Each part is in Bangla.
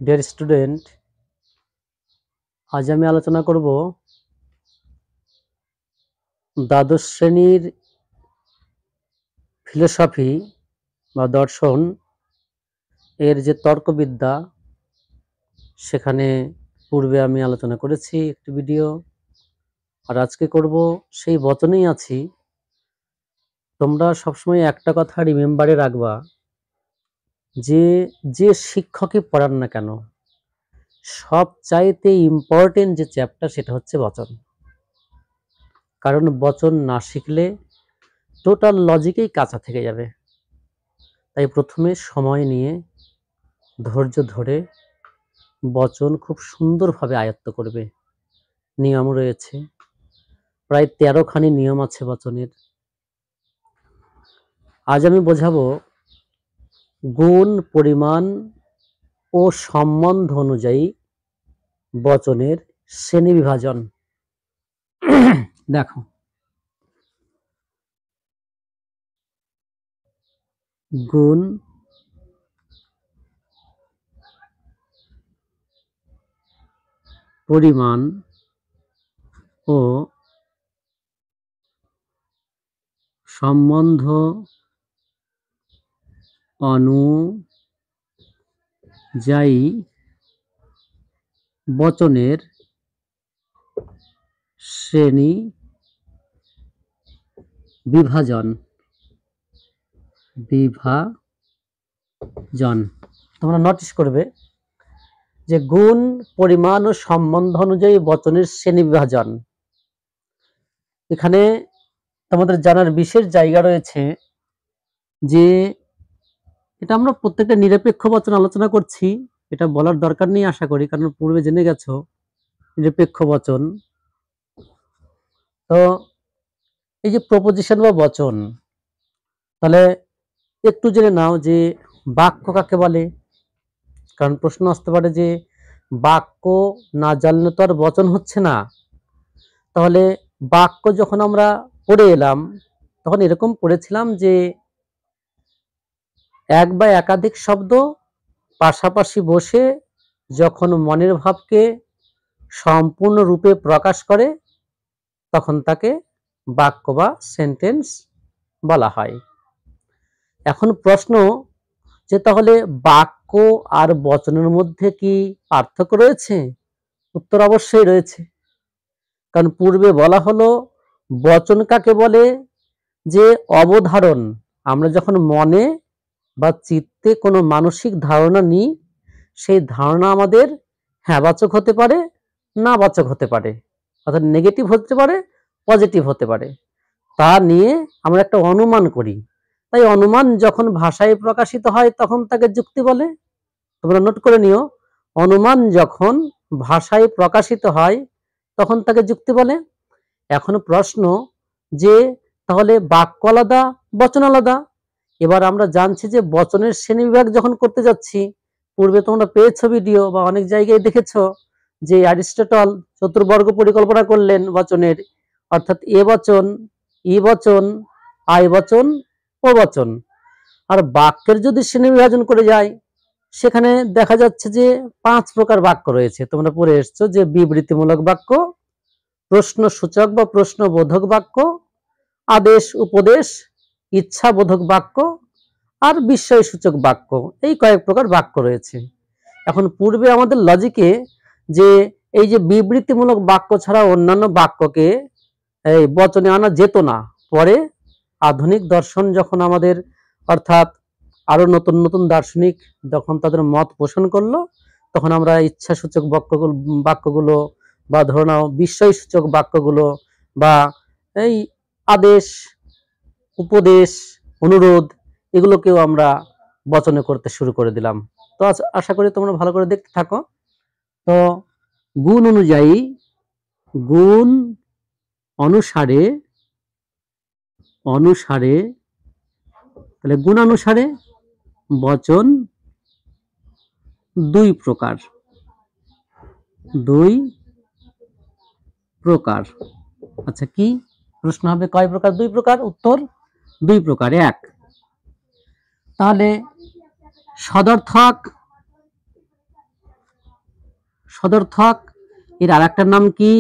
ডিয়ার স্টুডেন্ট, আজ আমি আলোচনা করব দ্বাদশ শ্রেণীর ফিলোসফি বা দর্শন এর যে তর্কবিদ্যা, সেখানে পূর্বে আমি আলোচনা করেছি একটি ভিডিও, আর আজকে করব সেই বচনেই আছি। তোমরা সবসময় একটা কথা রিমেম্বারে রাখবা যে যে শিক্ষকই পড়ান না কেন, সবচাইতে ইম্পর্টেন্ট যে চ্যাপ্টার সেটা হচ্ছে বচন। কারণ বচন না শিখলে টোটাল লজিকেই কাঁচা থেকে যাবে। তাই প্রথমে সময় নিয়ে ধৈর্য ধরে বচন খুব সুন্দরভাবে আয়ত্ত করবে। নিয়ম রয়েছে, প্রায় 13খানি নিয়ম আছে বচনের। আজ আমি বোঝাবো গুণ, পরিমাণ ও সম্বন্ধ অনুযায়ী বচনের শ্রেণী বিভাজন। দেখো, গুণ, পরিমাণ ও সম্বন্ধ অনুযায়ী বচনের শ্রেণী বিভাজন। তোমরা নোটিস করবে যে গুণ, পরিমাণ ও সম্বন্ধ অনুযায়ী বচনের শ্রেণী বিভাজন। এখানে তোমাদের জানার বিশেষ জায়গা রয়েছে যে এটা আমরা প্রত্যেকটা নিরপেক্ষ বচন আলোচনা করছি, এটা বলার দরকার নেই আশা করি, কারণ পূর্বে জেনে গেছো নিরপেক্ষ বচন। তো এই যে প্রপোজিশন বা বচন, তাহলে একটু জেনে নাও যে বাক্য কাকে বলে। কারণ প্রশ্ন আসতে পারে যে বাক্য না জানলে তো আর বচন হচ্ছে না। তাহলে বাক্য যখন আমরা পড়ে এলাম তখন এরকম পড়েছিলাম যে এক বা একাধিক শব্দ পাশাপাশি বসে যখন মনের ভাবকে সম্পূর্ণরূপে প্রকাশ করে তখন তাকে বাক্য বা সেন্টেন্স বলা হয়। এখন প্রশ্ন যে তাহলে বাক্য আর বচনের মধ্যে কি পার্থক্য রয়েছে? উত্তর অবশ্যই রয়েছে। কারণ পূর্বে বলা হলো বচন কাকে বলে, যে অবধারণ, আমরা যখন মনে বা চিত্তে কোনো মানসিক ধারণা নিই, সেই ধারণা আমাদের হ্যাঁবাচক হতে পারে, না বাচক হতে পারে, অর্থাৎ নেগেটিভ হতে পারে, পজিটিভ হতে পারে। তা নিয়ে আমরা একটা অনুমান করি। তাই অনুমান যখন ভাষায় প্রকাশিত হয় তখন তাকে যুক্তি বলে। তোমরা নোট করে নিও, অনুমান যখন ভাষায় প্রকাশিত হয় তখন তাকে যুক্তি বলে। এখন প্রশ্ন যে তাহলে বাক্য আলাদা, বচন আলাদা। এবার আমরা জানছি যে বচনের শ্রেণীবিভাগ যখন করতে যাচ্ছি, পূর্বে তোমরা পেয়েছো ভিডিও বা অনেক জায়গায় দেখেছো যে অ্যারিস্টটল চতুর্বর্গ পরিকল্পনা করলেন বচনের, অর্থাৎ এ বচন, ই বচন, আই বচন, ও বচন। আর বাক্যের যদি শ্রেণী বিভাজন করে যায়, সেখানে দেখা যাচ্ছে যে 5 প্রকার বাক্য রয়েছে। তোমরা পড়ে এসছো যে বিবৃতিমূলক বাক্য, প্রশ্নসূচক বা প্রশ্নবোধক বাক্য, আদেশ, উপদেশ, ইচ্ছাবোধক বাক্য আর বিস্ময়সূচক বাক্য। এই কয়েক প্রকার বাক্য রয়েছে। এখন পূর্বে আমাদের লজিকে যে এই যে বিবৃতিমূলক বাক্য ছাড়া অন্যান্য বাক্যকে এই বচনে আনা যেত না। পরে আধুনিক দর্শন যখন আমাদের, অর্থাৎ আরো নতুন নতুন দার্শনিক যখন তাদের মত পোষণ করলো, তখন আমরা ইচ্ছাসূচক বাক্যগুলো বা ধরো নাও বিস্ময়সূচক বাক্যগুলো বা এই আদেশ, উপদেশ, অনুরোধ, এগুলোকেও আমরা বচনে করতে শুরু করে দিলাম। তো আশা করি তোমরা ভালো করে দেখতে থাকো। তো গুণ অনুযায়ী, গুণ অনুসারে, তাহলে গুণানুসারে বচন 2 প্রকার। আচ্ছা, কি প্রশ্ন হবে? কয় প্রকার? 2 প্রকার। উত্তর 2 প্রকার। 1, তাহলে সদর্থক সদর্থক, এর আরেকটা নাম কি?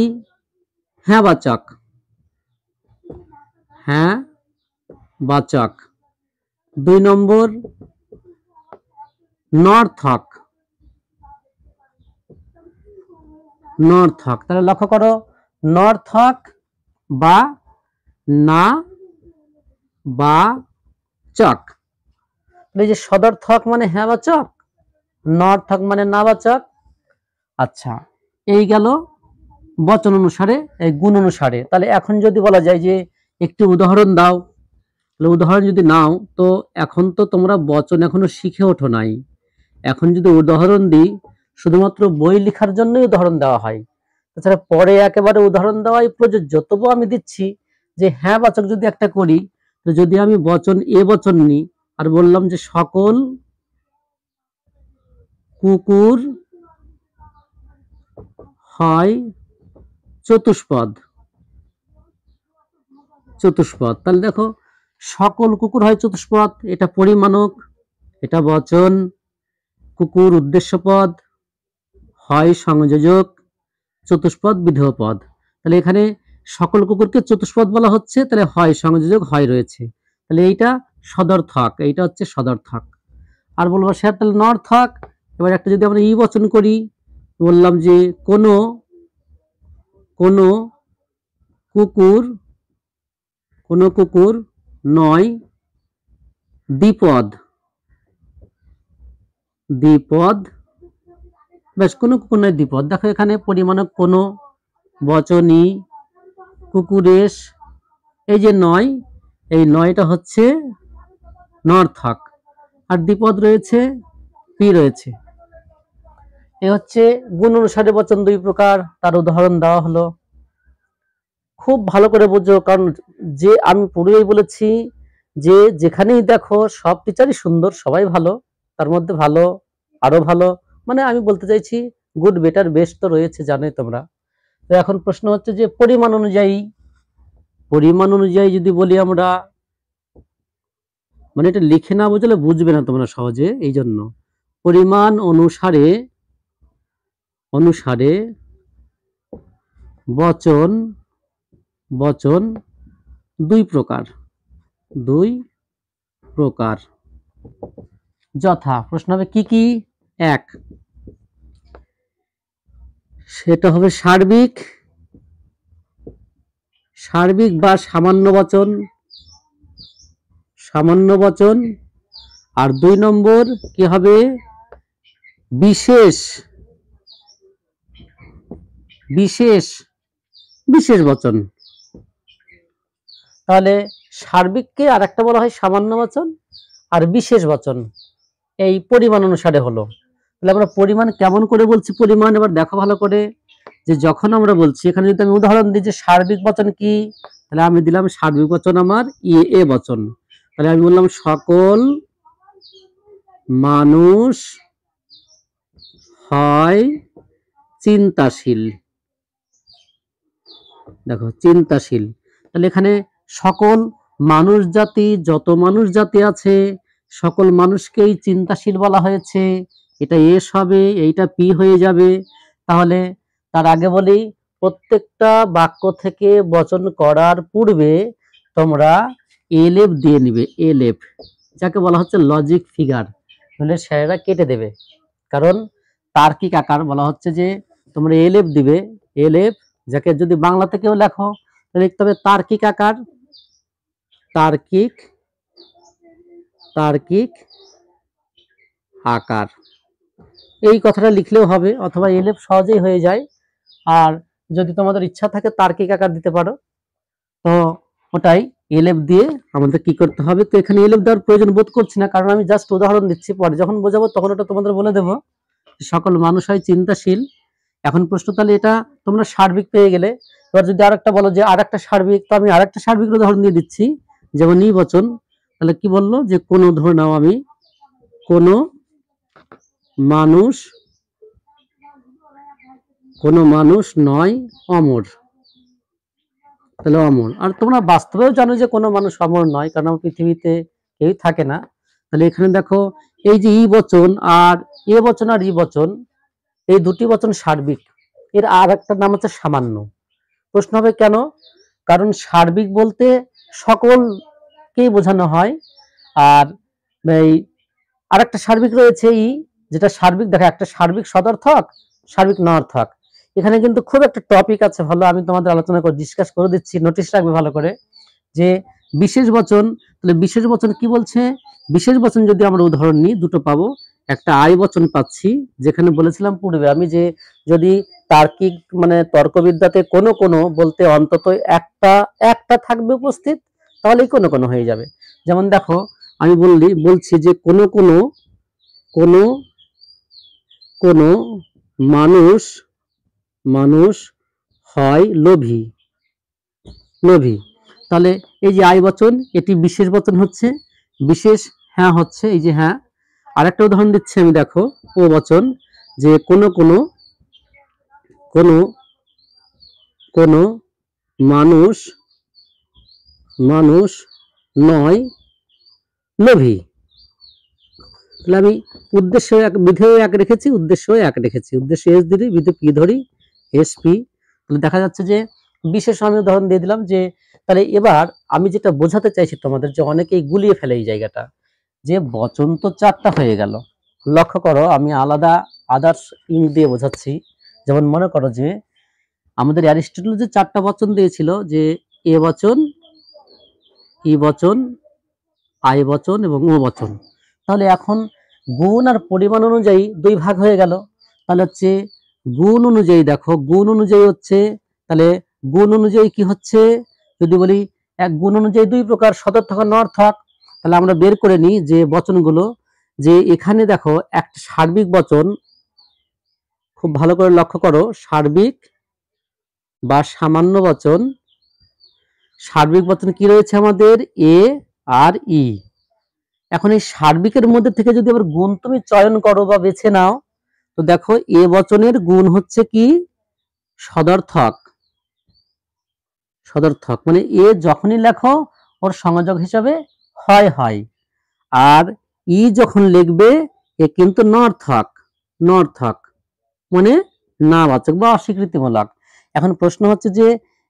হ্যাঁ বাচক। হ্যাঁ বাচক। 2 নম্বর নর্থক। নর্থক, তাহলে লক্ষ্য করো, নর্থক বা না বা চক। এই যে সদর্থক মানে হ্যাঁ বাচক, নর্থক মানে না বাচক। আচ্ছা, এই গেল বচন অনুসারে, এই গুণ অনুসারে। তাহলে এখন যদি বলা যায় যে একটি উদাহরণ দাও, তাহলে উদাহরণ যদি নাও, তো এখন তো তোমরা বচন এখনো শিখে ওঠো নাই। এখন যদি উদাহরণ দিই, শুধুমাত্র বই লেখার জন্যই উদাহরণ দেওয়া হয়, তাছাড়া পরে একেবারে উদাহরণ দেওয়াই প্রযোজ্য। তবুও আমি দিচ্ছি যে হ্যাঁ বাচক যদি একটা করি, তো যদি আমি বচন এ বচন নিই আর বললাম যে সকল কুকুর হয় চতুষ্পদ। চতুষ্পদ, তাহলে দেখো সকল কুকুর হয় চতুষ্পদ, এটা পরিমাণক, এটা বচন। কুকুর উদ্দেশ্যপদ, হয় সংযোজক, চতুষ্পদ বিধেয় পদ। তাহলে এখানে সকল কুকুরকে চতুষ্পদ বলা হচ্ছে, তাহলে হয় সংযোজক হয় রয়েছে, তাহলে এইটা সদর্থক, এইটা হচ্ছে সদর্থক। আর বলবো সে তাহলে নর্থক। এবার একটা যদি আমরা ই বচন করি, বললাম যে কোনো কুকুর, কোনো কুকুর নয় দ্বিপদ। দ্বিপদ, বেশ, কোনো কুকুর নয় দ্বিপদ। দেখো এখানে পরিমাণক কোনো, বচনী, কুকুরেশ, এই যে নয়, এই নয়টা হচ্ছে নর্থক, আর দ্বিপদ রয়েছে, পি রয়েছে। এ হচ্ছে গুণ অনুসারে বচন 2 প্রকার, তার উদাহরণ দেওয়া হলো। খুব ভালো করে বুঝো, কারণ যে আমি পুরোই বলেছি যে যেখানেই দেখো সব টিচারই সুন্দর, সবাই ভালো, তার মধ্যে ভালো, আরো ভালো, মানে আমি বলতে চাইছি গুড বেটার বেস্ট তো রয়েছে, জানোই তোমরা। তো এখন প্রশ্ন হচ্ছে যে পরিমাণ অনুযায়ী, পরিমাণ অনুযায়ী যদি বলি আমরা, মানে এটা লিখে না বুঝলে বুঝবে না তোমরা সহজে, এই জন্য পরিমাণ অনুসারে, অনুসারে বচন, বচন 2 প্রকার, 2 প্রকার। যথা, প্রশ্ন হবে কি কি? 1, সেটা হবে সার্বিক, সার্বিক বা সামান্য বচন, সামান্য বচন। আর 2 নম্বর কি হবে? বিশেষ, বিশেষ, বিশেষ বচন। তাহলে সার্বিককে আর একটা বলা হয় সামান্য বচন, আর বিশেষ বচন এই পরিমাণ অনুসারে হলো। তাহলে আমরা পরিমাণ কেমন করে বলছি? পরিমাণ এবার দেখো ভালো করে, যে যখন আমরা বলছি, এখানে যদি আমি উদাহরণ দিই যে সার্বিক বচন কি, তাহলে আমি দিলাম সার্বিক বচন আমার এ বচন। তাহলে আমি বললাম সকল মানুষ হয় চিন্তাশীল। দেখো চিন্তাশীল, তাহলে এখানে সকল মানুষ জাতি, যত মানুষ জাতি আছে সকল মানুষকেই চিন্তাশীল বলা হয়েছে। এটা এস হবে, এইটা পি হয়ে যাবে। তাহলে তার আগে বলি, প্রত্যেকটা বাক্য থেকে বচন করার পূর্বে তোমরা এলএফ দিয়ে নিবে, এলএফ, যাকে বলা হচ্ছে লজিক ফিগার। তাহলে স্যারেরা কেটে দেবে, কারণ তার্কিক আকার বলা হচ্ছে যে তোমরা এলএফ দিবে, এলএফ, যাকে যদি বাংলাতে কেউ লেখো তাহলে লিখতে হবে তার্কিক আকার, তার্কিক, তার্কিক আকার, এই কথাটা লিখলেও হবে, অথবা এলএফ সহজেই হয়ে যায়। আর যদি তোমাদের ইচ্ছা থাকে তার্কিক আকার দিতে পারো, তো ওটাই এলএফ দিয়ে আমাদের কি করতে হবে। তো এখানে এলএফ দেওয়ার প্রয়োজন বোধ করছি না, কারণ আমি জাস্ট উদাহরণ দিচ্ছি, পরে যখন বোঝাবো তখন ওটা তোমাদের বলে দেবো। সকল মানুষ হয় চিন্তাশীল। এখন প্রশ্ন, তাহলে এটা তোমরা সার্বিক পেয়ে গেলে। এবার যদি আরেকটা বলো যে আরেকটা সার্বিক, তো আমি আরেকটা সার্বিক উদাহরণ দিয়ে দিচ্ছি, যেমন ই বচন। তাহলে কি বললো যে কোনো, ধরে নাও আমি কোনো মানুষ, কোনো মানুষ নয় অমর। তাহলে অমর, আর তোমরা বাস্তবেও জানো যে কোনো মানুষ অমর নয়, কারণ পৃথিবীতে কেউ থাকে না। তাহলে এখানে দেখো এই যে ই বচন আর এ বচন আর ই বচন, এই দুটি বচন সার্বিক। এর আর একটা নাম হচ্ছে সামান্য। প্রশ্ন হবে কেন? কারণ সার্বিক বলতে সকলকেই বোঝানো হয়, আর এই আরেকটা সার্বিক রয়েছে যেটা সার্বিক, দেখা একটা সার্বিক সদর্থক, সার্বিক নয়ার্থক। এখানে কিন্তু খুব একটা টপিক আছে ভালো, আমি তোমাদের আলোচনা করে ডিসকাস করে দিচ্ছি, নোটিশ রাখবে ভালো করে। যে বিশেষ বচন, তাহলে বিশেষ বচন কি বলছে? বিশেষ বচন যদি আমরা উদাহরণ নিই, দুটো পাবো। একটা আই বচন পাচ্ছি, যেখানে বলেছিলাম পূর্বে আমি যে যদি তার্কিক মানে তর্কবিদ্যাতে কোনো কোনো বলতে অন্তত একটা থাকবে উপস্থিত, তাহলেই কোনো কোনো হয়ে যাবে। যেমন দেখো, আমি বলছি যে কোনো কোনো কোনো কোনো মানুষ মানুষ হয় লোভী। লোভী, তাহলে এই যে আই বচন, এটি বিশেষ বচন হচ্ছে, বিশেষ হ্যাঁ হচ্ছে, এই যে হ্যাঁ। আরেকটা উদাহরণ দিচ্ছি আমি, দেখো ও বচন, যে কোনো কোনো কোনো কোনো মানুষ মানুষ নয় লোভী। তাহলে আমি উদ্দেশ্য এক, বিধেয় এক রেখেছি, উদ্দেশ্য এক রেখেছি, উদ্দেশ্য এস ধরি, বিধে পি ধরি, এস পি। তাহলে দেখা যাচ্ছে যে বিশেষ আমি উদাহরণ দিয়ে দিলাম। যে তাহলে এবার আমি যেটা বোঝাতে চাইছি তোমাদের, যে অনেকেই গুলিয়ে ফেলে এই জায়গাটা, যে বচন তো চারটা হয়ে গেল। লক্ষ্য করো, আমি আলাদা আদার্স ইঙ্ক দিয়ে বোঝাচ্ছি। যেমন মনে করো যে আমাদের অ্যারিস্টটল যে চারটা বচন দিয়েছিল, যে এ বচন, ই বচন, আই বচন এবং ও বচন। তাহলে এখন গুণ আর পরিমাণ অনুযায়ী দুই ভাগ হয়ে গেল। তাহলে হচ্ছে গুণ অনুযায়ী, দেখো গুণ অনুযায়ী হচ্ছে, তাহলে গুণ অনুযায়ী কি হচ্ছে, যদি বলি এক গুণ অনুযায়ী দুই প্রকার, সদর্থক আর নয়ার্থক। তাহলে আমরা বের করে নিই যে বচনগুলো, যে এখানে দেখো একটা সার্বিক বচন, খুব ভালো করে লক্ষ্য করো, সার্বিক বা সামান্য বচন। সার্বিক বচন কি রয়েছে আমাদের? এ আর ই। এখন এই সার্বিকের মধ্যে থেকে যদি আবার গুণ তুমি চয়ন করো বা বেছে নাও, তো দেখো এ বচনের গুণ হচ্ছে কি? সদর্থক। সদর্থক মানে এ যখনই লেখো ওর সংযোজক হিসাবে হয় হয়, আর ই যখন লিখবে এ কিন্তু নর্থক। নর্থক মানে নাবাচক বা অস্বীকৃতিমূলক। এখন প্রশ্ন হচ্ছে যে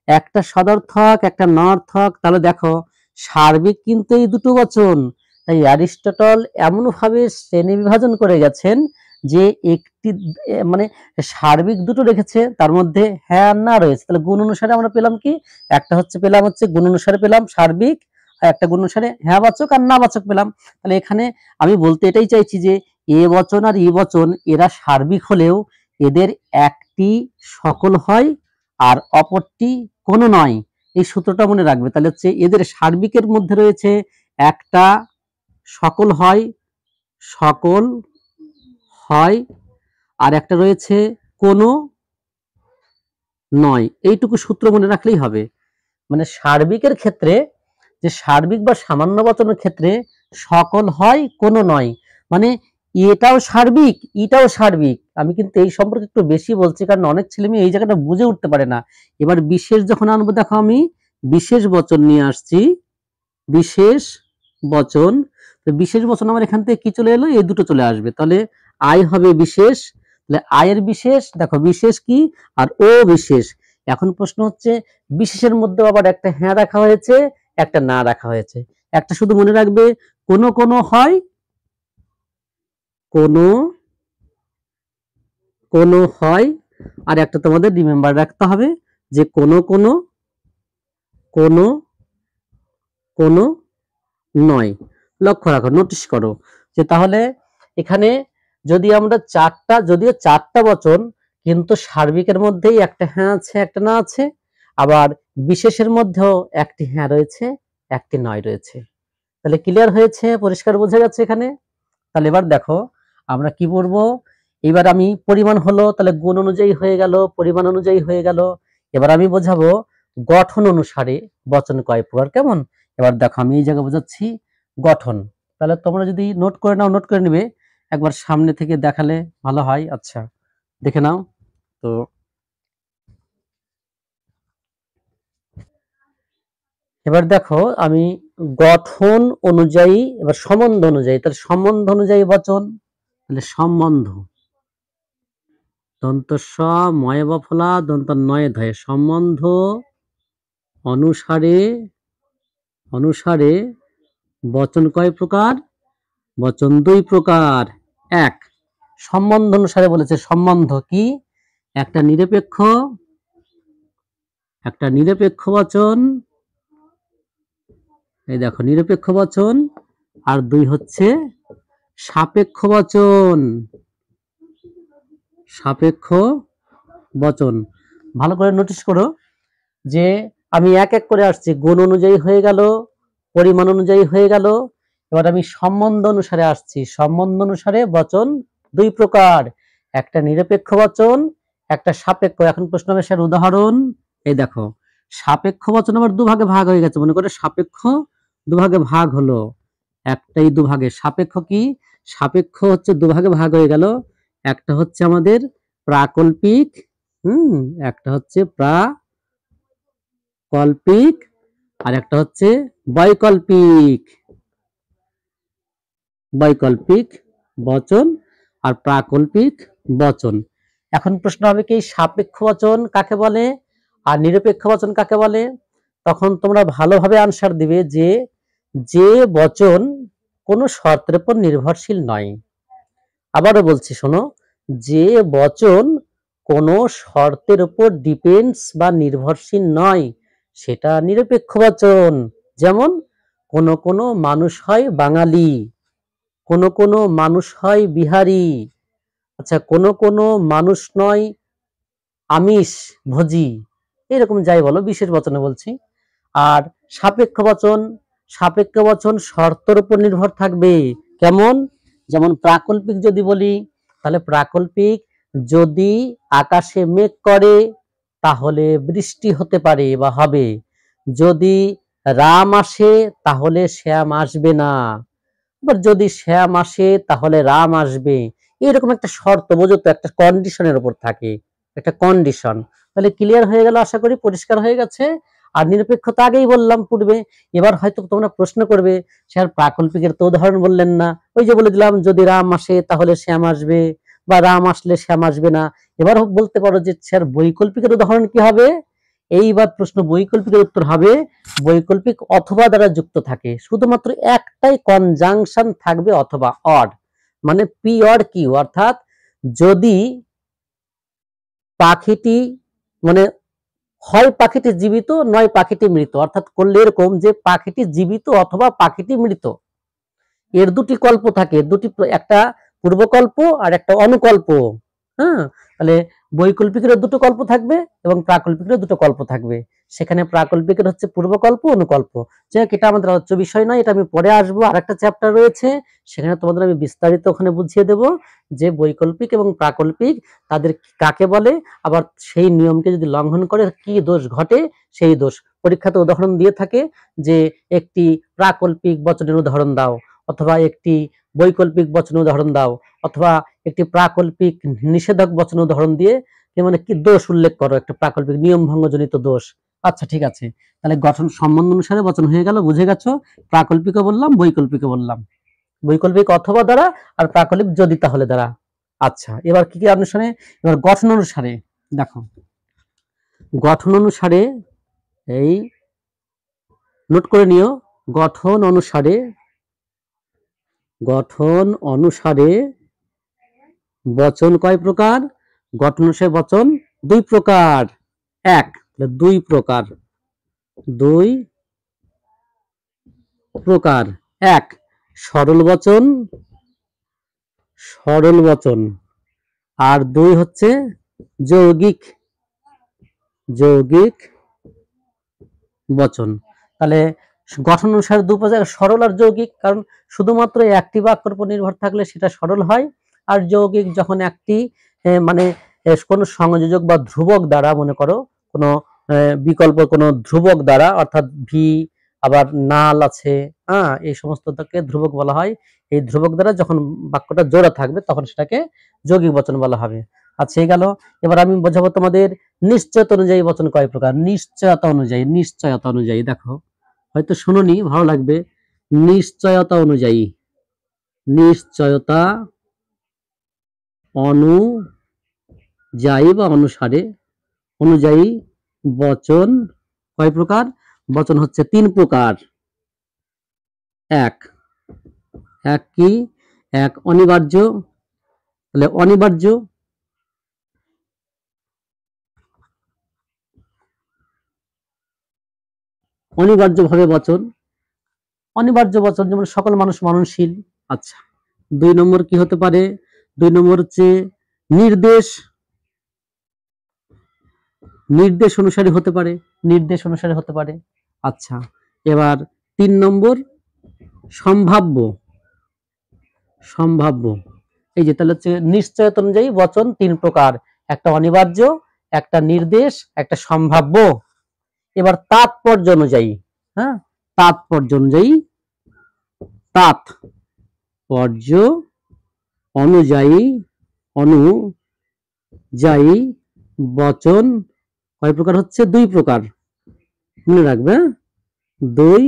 একটা সদর্থক একটা নর্থক, তাহলে দেখো সার্বিক কিন্তু এই দুটো বচন। তাই অ্যারিস্টটল এমনভাবে শ্রেণী বিভাজন করে গেছেন যে একটি মানে সার্বিক দুটো রেখেছে, তার মধ্যে হ্যাঁ আর না রয়েছে। তাহলে গুণ অনুসারে আমরা পেলাম কি? একটা পেলাম হচ্ছে গুণ অনুসারে পেলাম সার্বিক, আর একটা গুণ অনুসারে হ্যাঁ বাচক আর না বাচক পেলাম। তাহলে এখানে আমি বলতে এটাই চাইছি যে এ বচন আর ই বচন এরা সার্বিক হলেও এদের একটি সকল হয় আর অপরটি কোনো নয়। এই সূত্রটা মনে রাখবে। তাহলে হচ্ছে এদের সার্বিকের মধ্যে রয়েছে একটা সকল হয়, সকল হয়, আর একটা রয়েছে কোনো নয়। এইটুকু সূত্র মনে রাখলেই হবে। মানে সার্বিকের ক্ষেত্রে, যে সার্বিক বা সামান্য বচনের ক্ষেত্রে সকল হয় কোনো নয়, মানে এটাও সার্বিক এটাও সার্বিক। আমি কিন্তু এই সম্পর্কে একটু বেশি বলছি, কারণ অনেক ছেলে মেয়ে এই জায়গাটা বুঝে উঠতে পারে না। এবার বিশেষ যখন আনবো, দেখো আমি বিশেষ বচন নিয়ে আসছি, বিশেষ বচন। তো বিশেষ বচন আমার এখান থেকে কি চলে এলো? এই দুটো চলে আসবে। তাহলে আই হবে বিশেষ, তাহলে আয়ের বিশেষ, দেখো বিশেষ কি আর ও বিশেষ। এখন প্রশ্ন হচ্ছে বিশেষের মধ্যে আবার একটা হ্যাঁ রাখা হয়েছে, একটা না রাখা হয়েছে। একটা শুধু মনে রাখবে, কোনো কোনো হয়, কোনো কোনো হয়, আর একটা তোমাদের রিমেম্বার রাখতে হবে যে কোনো কোনো কোনো কোনো নয়। লক্ষ্য রাখো, নোটিশ করো যে তাহলে এখানে যদি আমরা চারটা, যদিও চারটা বচন, কিন্তু সার্বিকের মধ্যেই একটা হ্যাঁ আছে একটা না আছে, আবার বিশেষের মধ্যেও একটি হ্যাঁ রয়েছে একটি নয় রয়েছে। তাহলে ক্লিয়ার হয়েছে? পরিষ্কার বোঝা যাচ্ছে এখানে? তাহলে এবার দেখো আমরা কি করবো। এবার আমি পরিমাণ হলো, তাহলে গুণ অনুযায়ী হয়ে গেল, পরিমাণ অনুযায়ী হয়ে গেল। এবার আমি বোঝাবো গঠন অনুসারে বচন কয় প্রকার। কেমন? এবার দেখো আমি এই জায়গায় বোঝাচ্ছি গঠন। তাহলে তোমরা যদি নোট করে নাও, নোট করে নিবে, একবার সামনে থেকে দেখালে ভালো হয়। আচ্ছা দেখে নাও তো। এবার দেখো আমি গঠন অনুযায়ী, এবার সম্বন্ধ অনুযায়ী, তাহলে সম্বন্ধ অনুযায়ী বচন, তাহলে সম্বন্ধ। দন্ত স ময় বা ফলা দন্ত নয় ধয়ে সম্বন্ধ অনুসারে অনুসারে বচন কয় প্রকার? বচন দুই প্রকার। এক, সম্বন্ধ অনুসারে বলেছে। সম্বন্ধ কি? একটা নিরপেক্ষ বচন, এই দেখো নিরপেক্ষ বচন, আর দুই হচ্ছে সাপেক্ষ বচন। সাপেক্ষ বচন ভালো করে নোটিস করো যে আমি এক এক করে আসছি, গুণ অনুযায়ী হয়ে গেল, পরিমাণ অনুযায়ী হয়ে গেল। এবার আমি সম্বন্ধ অনুসারে আসছি। সম্বন্ধ অনুসারে বচন দুই প্রকার, একটা নিরপেক্ষ বচন, একটা সাপেক্ষ। এখন প্রশ্ন হবে স্যার উদাহরণ। এই দেখো সাপেক্ষ বচন আবার দুভাগে ভাগ হয়ে গেছে। মনে করে সাপেক্ষ দুভাগে ভাগ হলো, একটাই দুভাগে। সাপেক্ষ কি? সাপেক্ষ হচ্ছে দুভাগে ভাগ হয়ে গেল। একটা হচ্ছে আমাদের প্রাকল্পিক, একটা হচ্ছে প্রাকল্পিক, আর একটা হচ্ছে বৈকল্পিক। বৈকল্পিক বচন আর প্রাকল্পিক বচন। এখন প্রশ্ন হবে কি সাপেক্ষ বচন কাকে বলে আর নিরপেক্ষ বচন কাকে বলে? তখন তোমরা ভালোভাবে আনসার দিবে যে যে বচন কোনো শর্তের উপর নির্ভরশীল নয়। আবারও বলছি শোনো, যে বচন কোনো শর্তের উপর ডিপেন্ডস বা নির্ভরশীল নয় সেটা নিরপেক্ষ বচন। যেমন কোনো কোনো মানুষ হয় বাঙালি, কোনো কোনো মানুষ হয় বিহারি, আচ্ছা কোনো কোনো মানুষ নয় আমিষ ভোজি, এরকম যাই বলো, বিশেষ বচনে বলছি। আর সাপেক্ষ বচন, সাপেক্ষ বচন শর্তের উপর নির্ভর থাকবে। কেমন? যেমন প্রাকল্পিক যদি বলি, তাহলে প্রাকল্পিক যদি আকাশে মেঘ করে তাহলে বৃষ্টি হতে পারে বা হবে। যদি রাম আসে তাহলে শ্যাম আসবে না, এবার যদি শ্যাম আসে তাহলে রাম আসবে। এরকম একটা শর্ত, বোঝো তো, একটা কন্ডিশনের উপর থাকে, একটা কন্ডিশন। তাহলে ক্লিয়ার হয়ে গেল, আশা করি পরিষ্কার হয়ে গেছে। আর নিরপেক্ষতা আগেই বললাম পূর্বে। এবার হয়তো তোমরা প্রশ্ন করবে স্যার প্রাকল্পিকের তো উদাহরণ বললেন না। ওই যে বলে দিলাম যদি রাম আসে তাহলে শ্যাম আসবে, বা রাম আসলে শ্যাম আসবে না। এবার বলতে পারো যে স্যার বৈকল্পিকের উদাহরণ কি হবে? এইবার প্রশ্ন বৈকল্পিকের উত্তর হবে বৈকল্পিক অথবা দ্বারা যুক্ত থাকে, শুধুমাত্র একটাই কনজাংশন থাকবে অথবা অর, মানে পি অর কিউ। অর্থাৎ যদি পাখিটি মানে হয় পাখিটি জীবিত নয় পাখিটি মৃত, অর্থাৎ করলে এরকম যে পাখিটি জীবিত অথবা পাখিটি মৃত, এর দুটি কল্প থাকে, দুটি, একটা পূর্বকল্প আর একটা অনুকল্প। হ্যাঁ, তাহলে বৈকল্পিকের দুটো কল্প থাকবে এবং প্রাকল্পিকের দুটো কল্প থাকবে। সেখানে প্রাকল্পিকের হচ্ছে পূর্বকল্প অনুকল্প। যাই হোক, এটা আমাদের আলোচ্য বিষয় নয়, এটা আমি পরে আসবো। আর একটা চ্যাপ্টার রয়েছে, সেখানে তোমাদের আমি বিস্তারিত ওখানে বুঝিয়ে দেব যে বৈকল্পিক এবং প্রাকল্পিক তাদের কাকে বলে, আবার সেই নিয়মকে যদি লঙ্ঘন করে কি দোষ ঘটে সেই দোষ। পরীক্ষাতে উদাহরণ দিয়ে থাকে যে একটি প্রাকল্পিক বচনের উদাহরণ দাও, অথবা একটি বৈকল্পিক বচনের উদাহরণ দাও, অথবা একটি প্রাকল্পিক নিষেধক বচন উদাহরণ দিয়ে মানে কি দোষ উল্লেখ করো, একটা প্রাকল্পিক নিয়ম ভঙ্গজনিত দোষ। আচ্ছা ঠিক আছে, তাহলে গঠন সম্বন্ধ অনুসারে বচন হয়ে গেল, বুঝে গেছো? প্রাকল্পিকও বললাম, বৈকল্পিকও বললাম। বৈকল্পিক অথবা দ্বারা আর প্রাকল্পিক যদি তাহলে দ্বারা। আচ্ছা এবার কি কি অনুসারে, এবার গঠন অনুসারে দেখো। গঠন অনুসারে এই নোট করে নিও, গঠন অনুসারে, গঠন অনুসারে বচন কয় প্রকার? গঠন অনুসারে বচন দুই প্রকার। এক, দুই প্রকার, দুই প্রকার। এক, সরল বচন, সরল বচন, আর দুই হচ্ছে যৌগিক, যৌগিক বচন। তাহলে গঠন অনুসারে দু প্রকার, সরল আর যৌগিক। কারণ শুধুমাত্র একটি বাক্যের উপর নির্ভর থাকলে সেটা সরল হয়, আর যৌগিক যখন একটি মানে কোন সংযোজক বা ধ্রুবক দ্বারা, মনে করো কোনো বিকল্প কোনো ধ্রুবক দ্বারা, অর্থাৎ ভি, আবার নাল আছে, হ্যাঁ, এই সমস্তটাকে ধ্রুবক বলা হয়। এই ধ্রুবক দ্বারা যখন বাক্যটা জোড়া থাকবে তখন সেটাকে যৌগিক বচন বলা হবে। আচ্ছা এই গেল। এবার আমি বোঝাবো তোমাদের নিশ্চয়তা অনুযায়ী বচন কয় প্রকার। নিশ্চয়তা অনুযায়ী, নিশ্চয়তা অনুযায়ী দেখো, হয়তো শুনোনি, ভালো লাগবে। নিশ্চয়তা অনুযায়ী, নিশ্চয়তা অনুযায়ী যাই বা অনুসারে, অনুযায়ী বচন কয় প্রকার? বচন হচ্ছে 3 প্রকার। এক এক কি? এক অনিবার্য, তাহলে অনিবার্য অনিবার্যভাবে বচন, অনিবার্য বচন যেমন সকল মানুষ মননশীল। আচ্ছা, 2 নম্বর কি হতে পারে? 2 নম্বর হচ্ছে নির্দেশ, নির্দেশ অনুসারে হতে পারে, নির্দেশ অনুসারে হতে পারে। আচ্ছা, এবার 3 নম্বর সম্ভাব্য, সম্ভাব্য। এই যে তাহলে হচ্ছে নিশ্চয়তা অনুযায়ী বচন 3 প্রকার, একটা অনিবার্য, একটা নির্দেশ, একটা সম্ভাব্য। এবার তাৎপর্য অনুযায়ী, হ্যাঁ, তাৎপর্য অনুযায়ী, তাৎপর্য অনুযায়ী, অনুযায়ী বচন কয় প্রকার হচ্ছে? 2 প্রকার, মনে রাখবে, 2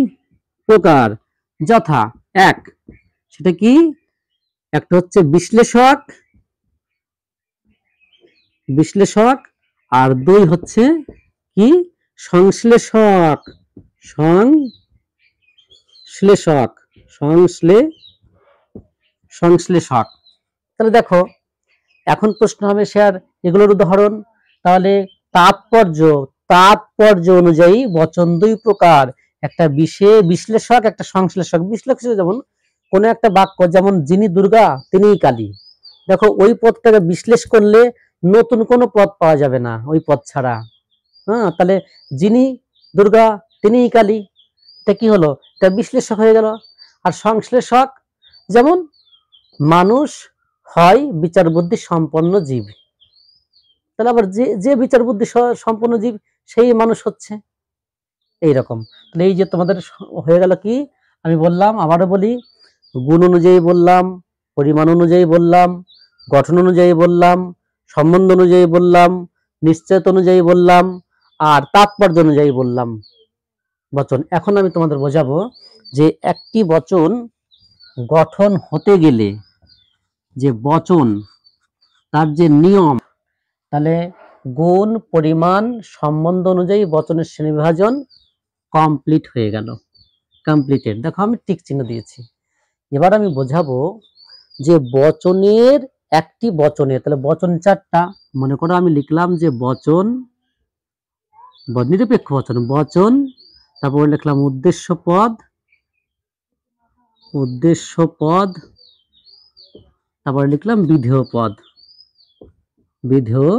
প্রকার। যথা, এক সেটা কি? একটা হচ্ছে বিশ্লেষক, বিশ্লেষক, আর 2 হচ্ছে কি? সংশ্লেষক, সংশ্লেষক, সংশ্লেষক। তাহলে দেখো, এখন প্রশ্ন হবে স্যার এগুলোর উদাহরণ। তাহলে তাৎপর্য, তাৎপর্য অনুযায়ী বচন 2 প্রকার, একটা বিশ্লেষক, একটা সংশ্লেষক। বিশ্লেষক যেমন কোন একটা বাক্য, যেমন যিনি দুর্গা তিনিই কালী, দেখো ওই পদটাকে বিশ্লেষ করলে নতুন কোনো পদ পাওয়া যাবে না ওই পদ ছাড়া। হ্যাঁ, তাহলে যিনি দুর্গা তিনিই কালী, এটা কি হলো? এটা বিশ্লেষক হয়ে গেল। আর সংশ্লেষক যেমন মানুষ হয় বিচার বুদ্ধি সম্পন্ন জীব, তাহলে আবার যে যে বিচার বুদ্ধি সম্পন্ন জীব সেই মানুষ হচ্ছে, এইরকম। তাহলে এই যে তোমাদের হয়ে গেল কি? আমি বললাম, আবারও বলি, গুণ অনুযায়ী বললাম, পরিমাণ অনুযায়ী বললাম, গঠন অনুযায়ী বললাম, সম্বন্ধ অনুযায়ী বললাম, নিশ্চয়তা অনুযায়ী বললাম, আর তাৎপর্য অনুযায়ী বললাম বচন। এখন আমি তোমাদের বোঝাবো যে একটি বচন গঠন হতে গেলে যে বচন, তার যে নিয়ম, তাহলে গুণ, পরিমাণ, সম্বন্ধ অনুযায়ী বচনের শ্রেণীবিভাজন কমপ্লিট হয়ে গেল, কমপ্লিটেড। দেখো আমি টিক চিহ্ন দিয়েছি। এবার আমি বোঝাবো যে বচনের, একটি বচনে, তাহলে বচন 4টা, মনে করো আমি লিখলাম যে বচন, নিরপেক্ষ বচন, বচন, তারপর লিখলাম উদ্দেশ্য পদ, উদ্দেশ্য পদ, তারপর লিখলাম বিধেয় পদ, বিধেয়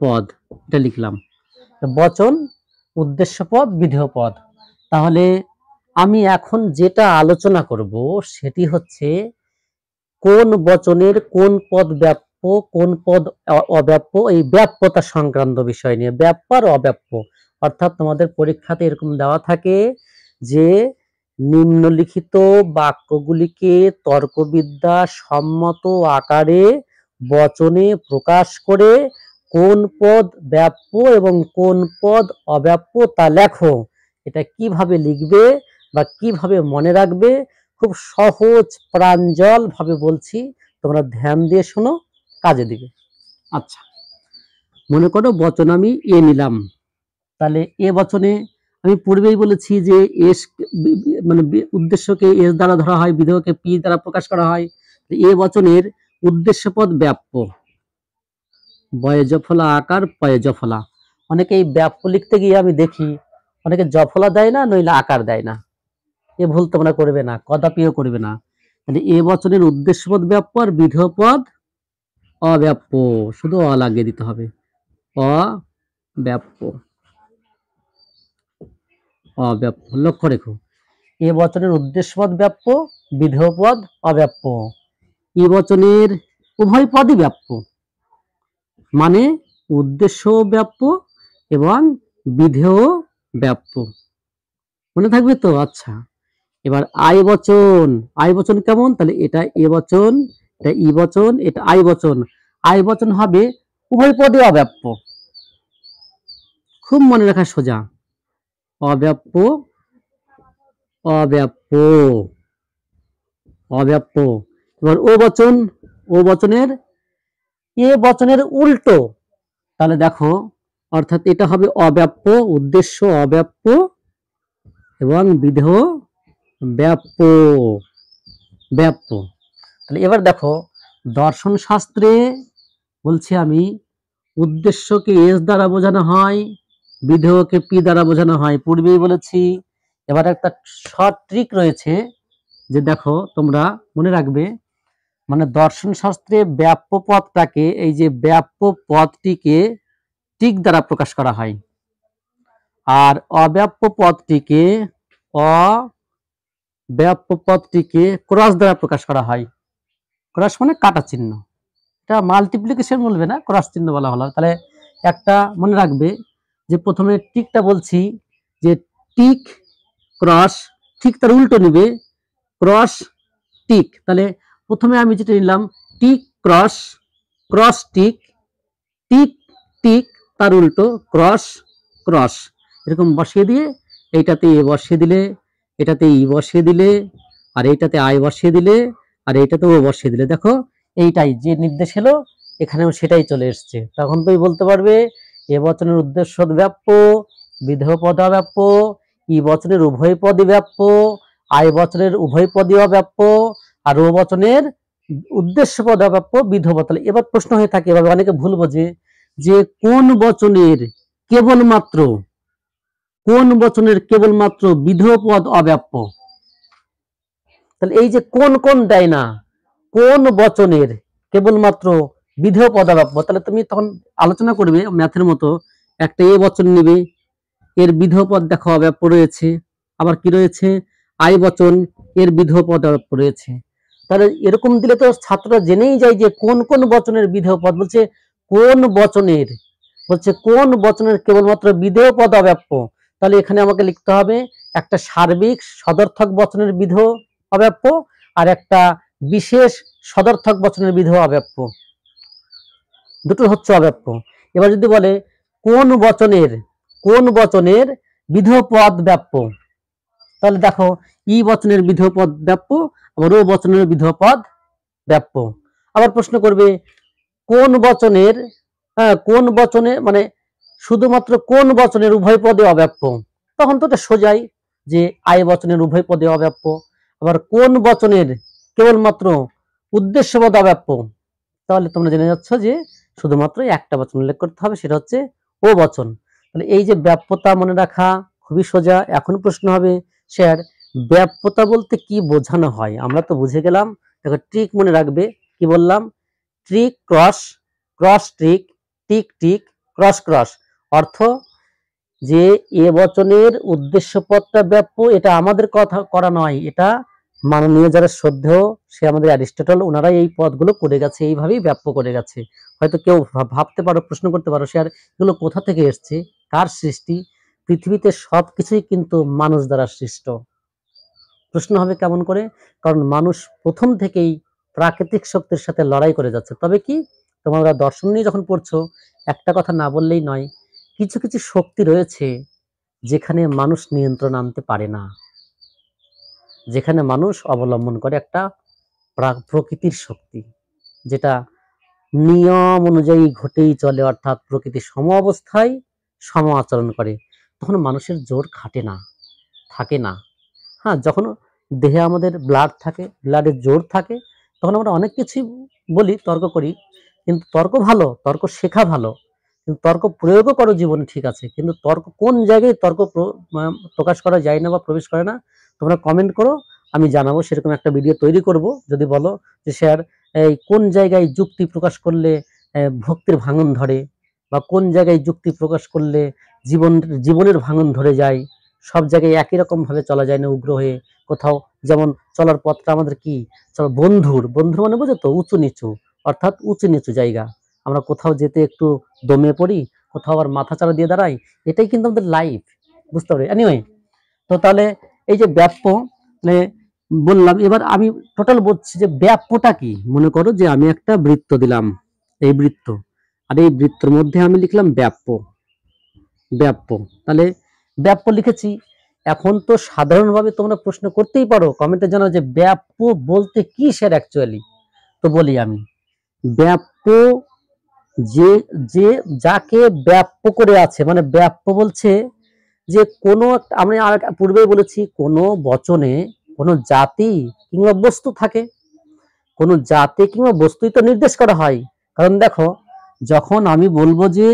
পদ, এটা লিখলাম। বচন, উদ্দেশ্য পদ, বিধেয় পদ। তাহলে আমি এখন যেটা আলোচনা করব সেটি হচ্ছে কোন বচনের কোন পদ ব্যাপ্য, কোন পদ অব্যাপ্য, এই ব্যাপ্যতা সংক্রান্ত বিষয় নিয়ে। ব্যাপ্য আর অব্যাপ্য, অর্থাৎ তোমাদের পরীক্ষাতে এরকম দেওয়া থাকে যে নিম্নলিখিত বাক্যগুলিকে তর্কবিদ্যা সম্মত আকারে বচনে প্রকাশ করে কোন পদ ব্যাপ্য এবং কোন পদ অব্যাপ্য তা লেখো। এটা কিভাবে লিখবে বা কিভাবে মনে রাখবে, খুব সহজ প্রাঞ্জল ভাবে বলছি, তোমরা ধ্যান দিয়ে শোনো, কাজে দিবে। আচ্ছা, মনে করো বচন আমি এ নিলাম, তাহলে এ বচনে আমি পূর্বেই বলেছি যে এস মানে উদ্দেশ্যকে এস দ্বারা ধরা হয়, বিধেয়কে পি দ্বারা প্রকাশ করা হয়। এ বচনের উদ্দেশ্য পদ ব্যাপ্য, বয়ে জফলা আকার পয়ে জফলা। অনেকে এই ব্যাপ্য লিখতে গিয়ে আমি দেখি অনেকে জফলা দেয় না, নইলে আকার দেয় না। এ ভুল তোমরা করবে না, কদাপিও করবে না। তাহলে এ বচনের উদ্দেশ্য পদ ব্যাপ্য আর বিধেয় পদ অব্যাপ্য, শুধু অ লাগিয়ে দিতে হবে, অব্যাপ্য, অব্যাপ্য। লক্ষ্য রেখো, এ বচনের উদ্দেশ্য পদ ব্যাপ্য, বিধেয় পদ অব্যাপ্য। এ বচনের উভয় পদই ব্যাপ্য, মানে উদ্দেশ্য ব্যাপ্য এবং বিধেয় ব্যাপ্য। মনে থাকবে তো? আচ্ছা, এবার আই বচন, আই বচন কেমন? তাহলে এটা এ বচন, এটা ই বচন, এটা আই বচন। আই বচন হবে উভয় পদে অব্যাপ্য, খুব মনে রাখা সোজা, অব্যাপ্য, অব্যাপ্য, অব্যাপ্য। এবার ও বচন, ও বচনের এ বচনের উল্টো, তাহলে দেখো অর্থাৎ এটা হবে অব্যাপ্য, উদ্দেশ্য অব্যাপ্য এবং বিধেয় ব্যাপ্য। ব্যাপ্য। তাহলে এবার দেখো দর্শন শাস্ত্রে বলছি আমি উদ্দেশ্যকে এস দ্বারা বোঝানো হয়, বিধেয়কে পি দ্বারা বোঝানো হয়, পূর্বেই বলেছি। এবার একটা শর্ট ট্রিক রয়েছে যে দেখো তোমরা মনে রাখবে, মানে দর্শন শাস্ত্রে ব্যাপ্য পদটাকে, এই যে ব্যাপ্য পদটিকে টিক দ্বারা প্রকাশ করা হয়, আর অব্যাপ্য পদটিকে ক্রস দ্বারা প্রকাশ করা হয়। ক্রস মানে কাটা চিহ্ন, এটা মাল্টিপ্লিকেশন বলবে না, ক্রস চিহ্ন বলা হলো। তাহলে একটা মনে রাখবে যে প্রথমে টিকটা বলছি যে টিক ক্রস, ঠিক তার উল্টো নিবে ক্রস টিক। তাহলে প্রথমে আমি যেটা নিলাম tick cross, cross tick, tick tick তার উল্টো ক্রস ক্রস, এরকম বসিয়ে দিয়ে এইটাতে এ বসিয়ে দিলে, এটাতে ই বসিয়ে দিলে, আর এইটাতে আই বসিয়ে দিলে, আর এইটাতে ও বসিয়ে দিলে, দেখো এইটাই যে নির্দেশ এলো এখানেও সেটাই চলে এসছে। তখন তুমি বলতে পারবে এ বচনের উদ্দেশ্য ব্যাপ্য, বিধেয় পদ অব্যাপ্য, ই বচনের উভয় পদই ব্যাপ্য, আই বচনের উভয় পদই অব্যাপ্য, আর ও বচনের উদ্দেশ্য পদ অব্যাপ্য, বিধেয় পদ। এবার প্রশ্ন হয়ে থাকে, এভাবে অনেকে ভুল বোঝে যে কোন বচনের কেবলমাত্র বিধেয় পদ অব্যাপ্য। তাহলে এই যে কোন কোন দেয় না, কোন বচনের কেবলমাত্র বিধেয় পদ অব্যাপ্য, তাহলে তুমি তখন আলোচনা করবে ম্যাথের মতো, একটা এ বচন নিবে, এর বিধেয় পদ দেখো অব্যাপ্য রয়েছে, আবার কি রয়েছে আই বচন, এর বিধেয় পদ অব্যাপ্য রয়েছে। তাহলে এরকম দিলে তো ছাত্ররা জেনেই যায় যে কোন কোন বচনের বিধেয় পদ, বলছে কোন বচনের কেবলমাত্র বিধেয় পদ অব্যাপ্য। তাহলে এখানে আমাকে লিখতে হবে একটা সার্বিক সদর্থক বচনের বিধেয় অব্যাপ্য আর একটা বিশেষ সদর্থক বচনের বিধেয় অব্যাপ্য, দুটো হচ্ছে অব্যাপ্য। এবার যদি বলে কোন বচনের বিধেয় পদ ব্যাপ্য, তাহলে দেখো ই বচনের বিধেয় পদ ব্যাপ্য, আবার ও বচনের বিধেয় পদ ব্যাপ্য। আবার প্রশ্ন করবে কোন বচনে মানে শুধুমাত্র কোন বচনের উভয় পদে অব্যাপ্য, তখন তো এটা সোজাই যে আই বচনের উভয় পদে অব্যাপ্য। আবার কোন বচনের কেবলমাত্র উদ্দেশ্য পদ অব্যাপ্য, তাহলে তোমরা জেনে যাচ্ছ যে শুধুমাত্র একটা বচন উল্লেখ করতে হবে, সেটা হচ্ছে ও বচন। তাহলে এই যে ব্যাপ্যতা মনে রাখা খুবই সোজা। এখন প্রশ্ন হবে স্যার ব্যাপ্যতা বলতে কি বোঝানো হয়? আমরা তো বুঝে গেলাম, দেখো ট্রিক মনে রাখবে, কি বললাম, trick cross, cross trick, tick tick, cross cross. অর্থ যে এ বচনের উদ্দেশ্য পদটা ব্যাপ্য, এটা আমাদের কথা করা নয়, এটা মাননীয় যারা শ্রদ্ধেয় সে আমাদের অ্যারিস্টটল, ওনারা এই পদগুলো করে গেছে, এইভাবেই ব্যাপ্য করে গেছে। হয়তো কেউ ভাবতে পারো, প্রশ্ন করতে পারো স্যার এগুলো কোথা থেকে এসছে, কার সৃষ্টি? পৃথিবীতে সবকিছুই কিন্তু মানুষ দ্বারা সৃষ্ট। প্রশ্ন হবে কেমন করে? কারণ মানুষ প্রথম থেকেই প্রাকৃতিক শক্তির সাথে লড়াই করে যাচ্ছে। তবে কি তোমরা দর্শন নিয়ে যখন পড়ছো, একটা কথা না বললেই নয়, কিছু কিছু শক্তি রয়েছে যেখানে মানুষ নিয়ন্ত্রণ আনতে পারে না, যেখানে মানুষ অবলম্বন করে একটা প্রকৃতির শক্তি, যেটা নিয়ম অনুযায়ী ঘটেই চলে, অর্থাৎ প্রকৃতি সম অবস্থায় সম আচরণ করে, তখন মানুষের জোর খাটে না, থাকে না। হ্যাঁ, যখন দেহে আমাদের ব্লাড থাকে, ব্লাডের জোর থাকে, তখন আমরা অনেক কিছুই বলি, তর্ক করি, কিন্তু তর্ক ভালো, তর্ক শেখা ভালো, কিন্তু তর্ক প্রয়োগও করো জীবনে, ঠিক আছে, কিন্তু তর্ক কোন জায়গায় তর্ক প্রকাশ করা যায় না বা প্রবেশ করে না, তোমরা কমেন্ট করো, আমি জানাবো, সেরকম একটা ভিডিও তৈরি করব। যদি বলো যে স্যার এই কোন জায়গায় যুক্তি প্রকাশ করলে ভক্তির ভাঙন ধরে, বা কোন জায়গায় যুক্তি প্রকাশ করলে জীবনের ভাঙন ধরে যায়, সব জায়গায় একই রকম ভাবে চলা যায় না উগ্র হয়ে, কোথাও যেমন চলার পথটা আমাদের কি চলো বন্ধুর মানে বোঝো তো, উঁচু নিচু, অর্থাৎ উঁচু নিচু জায়গা, আমরা কোথাও যেতে একটু দমে পড়ি, কোথাও আবার মাথা চাড়া দিয়ে দাঁড়াই, এটাই কিন্তু আমাদের লাইফ, বুঝতে পারি। এনিওয়ে, তো তাহলে এই যে ব্যাপ্য মানে বললাম, এবার আমি টোটাল বলছি যে ব্যাপ্যটা কি। মনে করো যে আমি একটা বৃত্ত দিলাম, এই বৃত্ত, আর এই বৃত্তের মধ্যে আমি লিখলাম ব্যাপ্য। তাহলে ব্যাপ্য লিখেছি। এখন তো সাধারণভাবে তোমরা প্রশ্ন করতেই পারো, কমেন্টে জানাও যে ব্যাপ্য বলতে কি স্যার অ্যাকচুয়ালি। তো বলি আমি, ব্যাপ্য যে যে যাকে ব্যাপ্য করে আছে, মানে ব্যাপ্য বলছে যে কোনো আমরা আর পূর্বেই বলেছি কোনো বচনে কোনো জাতি কিংবা বস্তু থাকে, কোনো জাতি কিংবা বস্তুই তো নির্দেশ করা হয়। কারণ দেখো, যখন আমি বলবো যে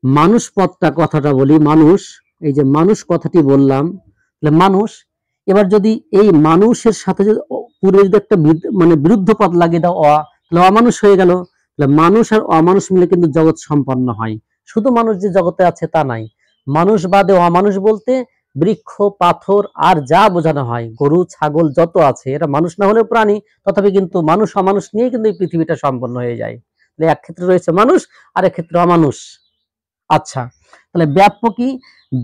মানুষ পদটা কথাটা বলি, মানুষ, এই যে মানুষ কথাটি বললাম, তাহলে মানুষ, এবার যদি এই মানুষের সাথে যদি পূর্বে যদি একটা মানে বিরুদ্ধ পদ লাগিয়ে দাও তাহলে অমানুষ হয়ে গেল। তাহলে মানুষ আর অমানুষ মিলে কিন্তু জগৎ সম্পন্ন হয়। শুধু মানুষ যে জগতে আছে তা নাই, মানুষ বাদে অমানুষ বলতে বৃক্ষ, পাথর আর যা বোঝানো হয়, গরু, ছাগল যত আছে, এরা মানুষ না হলেও প্রাণী, তথাপি কিন্তু মানুষ অমানুষ নিয়ে কিন্তু এই পৃথিবীটা সম্পন্ন হয়ে যায়। তাহলে এক ক্ষেত্রে রয়েছে মানুষ, আর এক ক্ষেত্রে অমানুষ। আচ্ছা, তাহলে ব্যাপ্য কি?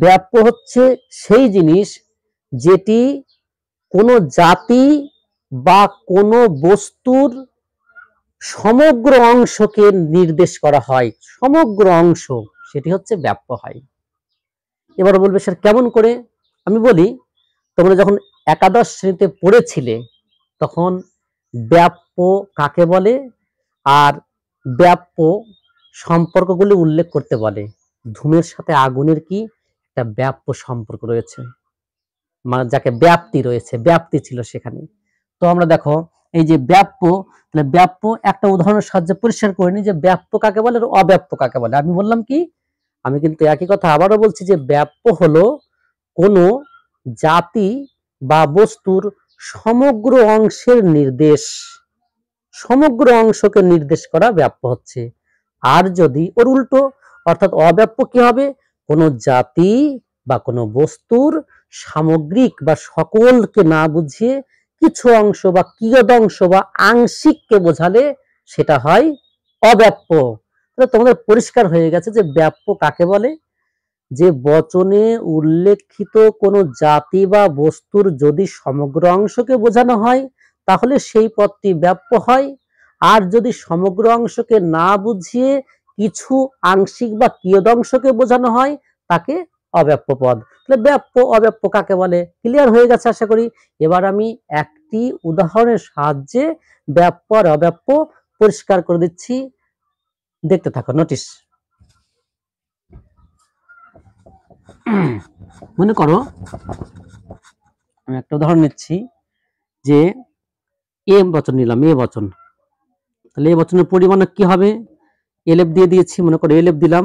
ব্যাপ্য হচ্ছে সেই জিনিস যেটি কোনো জাতি বা কোনো বস্তুর সমগ্র অংশকে নির্দেশ করা হয়, সমগ্র অংশ, সেটি হচ্ছে ব্যাপ্য হয়। এবার বলবে স্যার কেমন করে? আমি বলি, তোমরা যখন একাদশ শ্রেণীতে পড়েছিলে তখন ব্যাপ্য কাকে বলে আর ব্যাপ্য সম্পর্কগুলি উল্লেখ করতে বলে। ধূমের সাথে আগুনের কি একটা ব্যাপ্য সম্পর্ক রয়েছে, মানে যাকে ব্যাপ্তি রয়েছে, ব্যাপ্তি ছিল সেখানে। তো আমরা দেখো এই যে ব্যাপ্য, তাহলে ব্যাপ্য একটা উদাহরণের সাহায্যে পরিষ্কার করে নি যে ব্যাপ্য কাকে বলে আর অব্যাপ্য কাকে বলে। আমি বললাম কি, আমি কিন্তু একই কথা আবারও বলছি যে ব্যাপ্য হলো কোনো জাতি বা বস্তুর সমগ্র অংশের নির্দেশ, সমগ্র অংশকে নির্দেশ করা ব্যাপ্য হচ্ছে। আর যদি ওর উল্টো, অর্থাৎ অব্যাপ্য কি হবে? কোনো জাতি বা কোনো বস্তুর সামগ্রিক বা সকলকে না বুঝিয়ে কিছু অংশ বা কিয়দংশ বা আংশিককে বোঝালে সেটা হয় অব্যাপ্য। তাহলে তোমাদের পরিষ্কার হয়ে গেছে যে ব্যাপ্য কাকে বলে। যে বচনে উল্লেখিত কোনো জাতি বা বস্তুর যদি সমগ্র অংশকে বোঝানো হয় তাহলে সেই পদটি ব্যাপ্য হয়, আর যদি সমগ্র অংশকে না বুঝিয়ে কিছু আংশিক বা কিয়দংশকে বোঝানো হয় তাকে অব্যাপ্য পদ। তাহলে ব্যাপ্য অব্যাপ্য কাকে বলে ক্লিয়ার হয়ে গেছে আশা করি। এবার আমি একটি উদাহরণের সাহায্যে ব্যাপ্য আর অব্যাপ্য পরিষ্কার করে দিচ্ছি, দেখতে থাকো। নোটিস, মনে করো আমি একটা উদাহরণ নিচ্ছি যে এ বচন নিলাম, এ বচন, তাহলে এ বচনের পরিমাণক কি হবে? এলেফ দিয়ে দিয়েছি, মনে করো এলেফ দিলাম।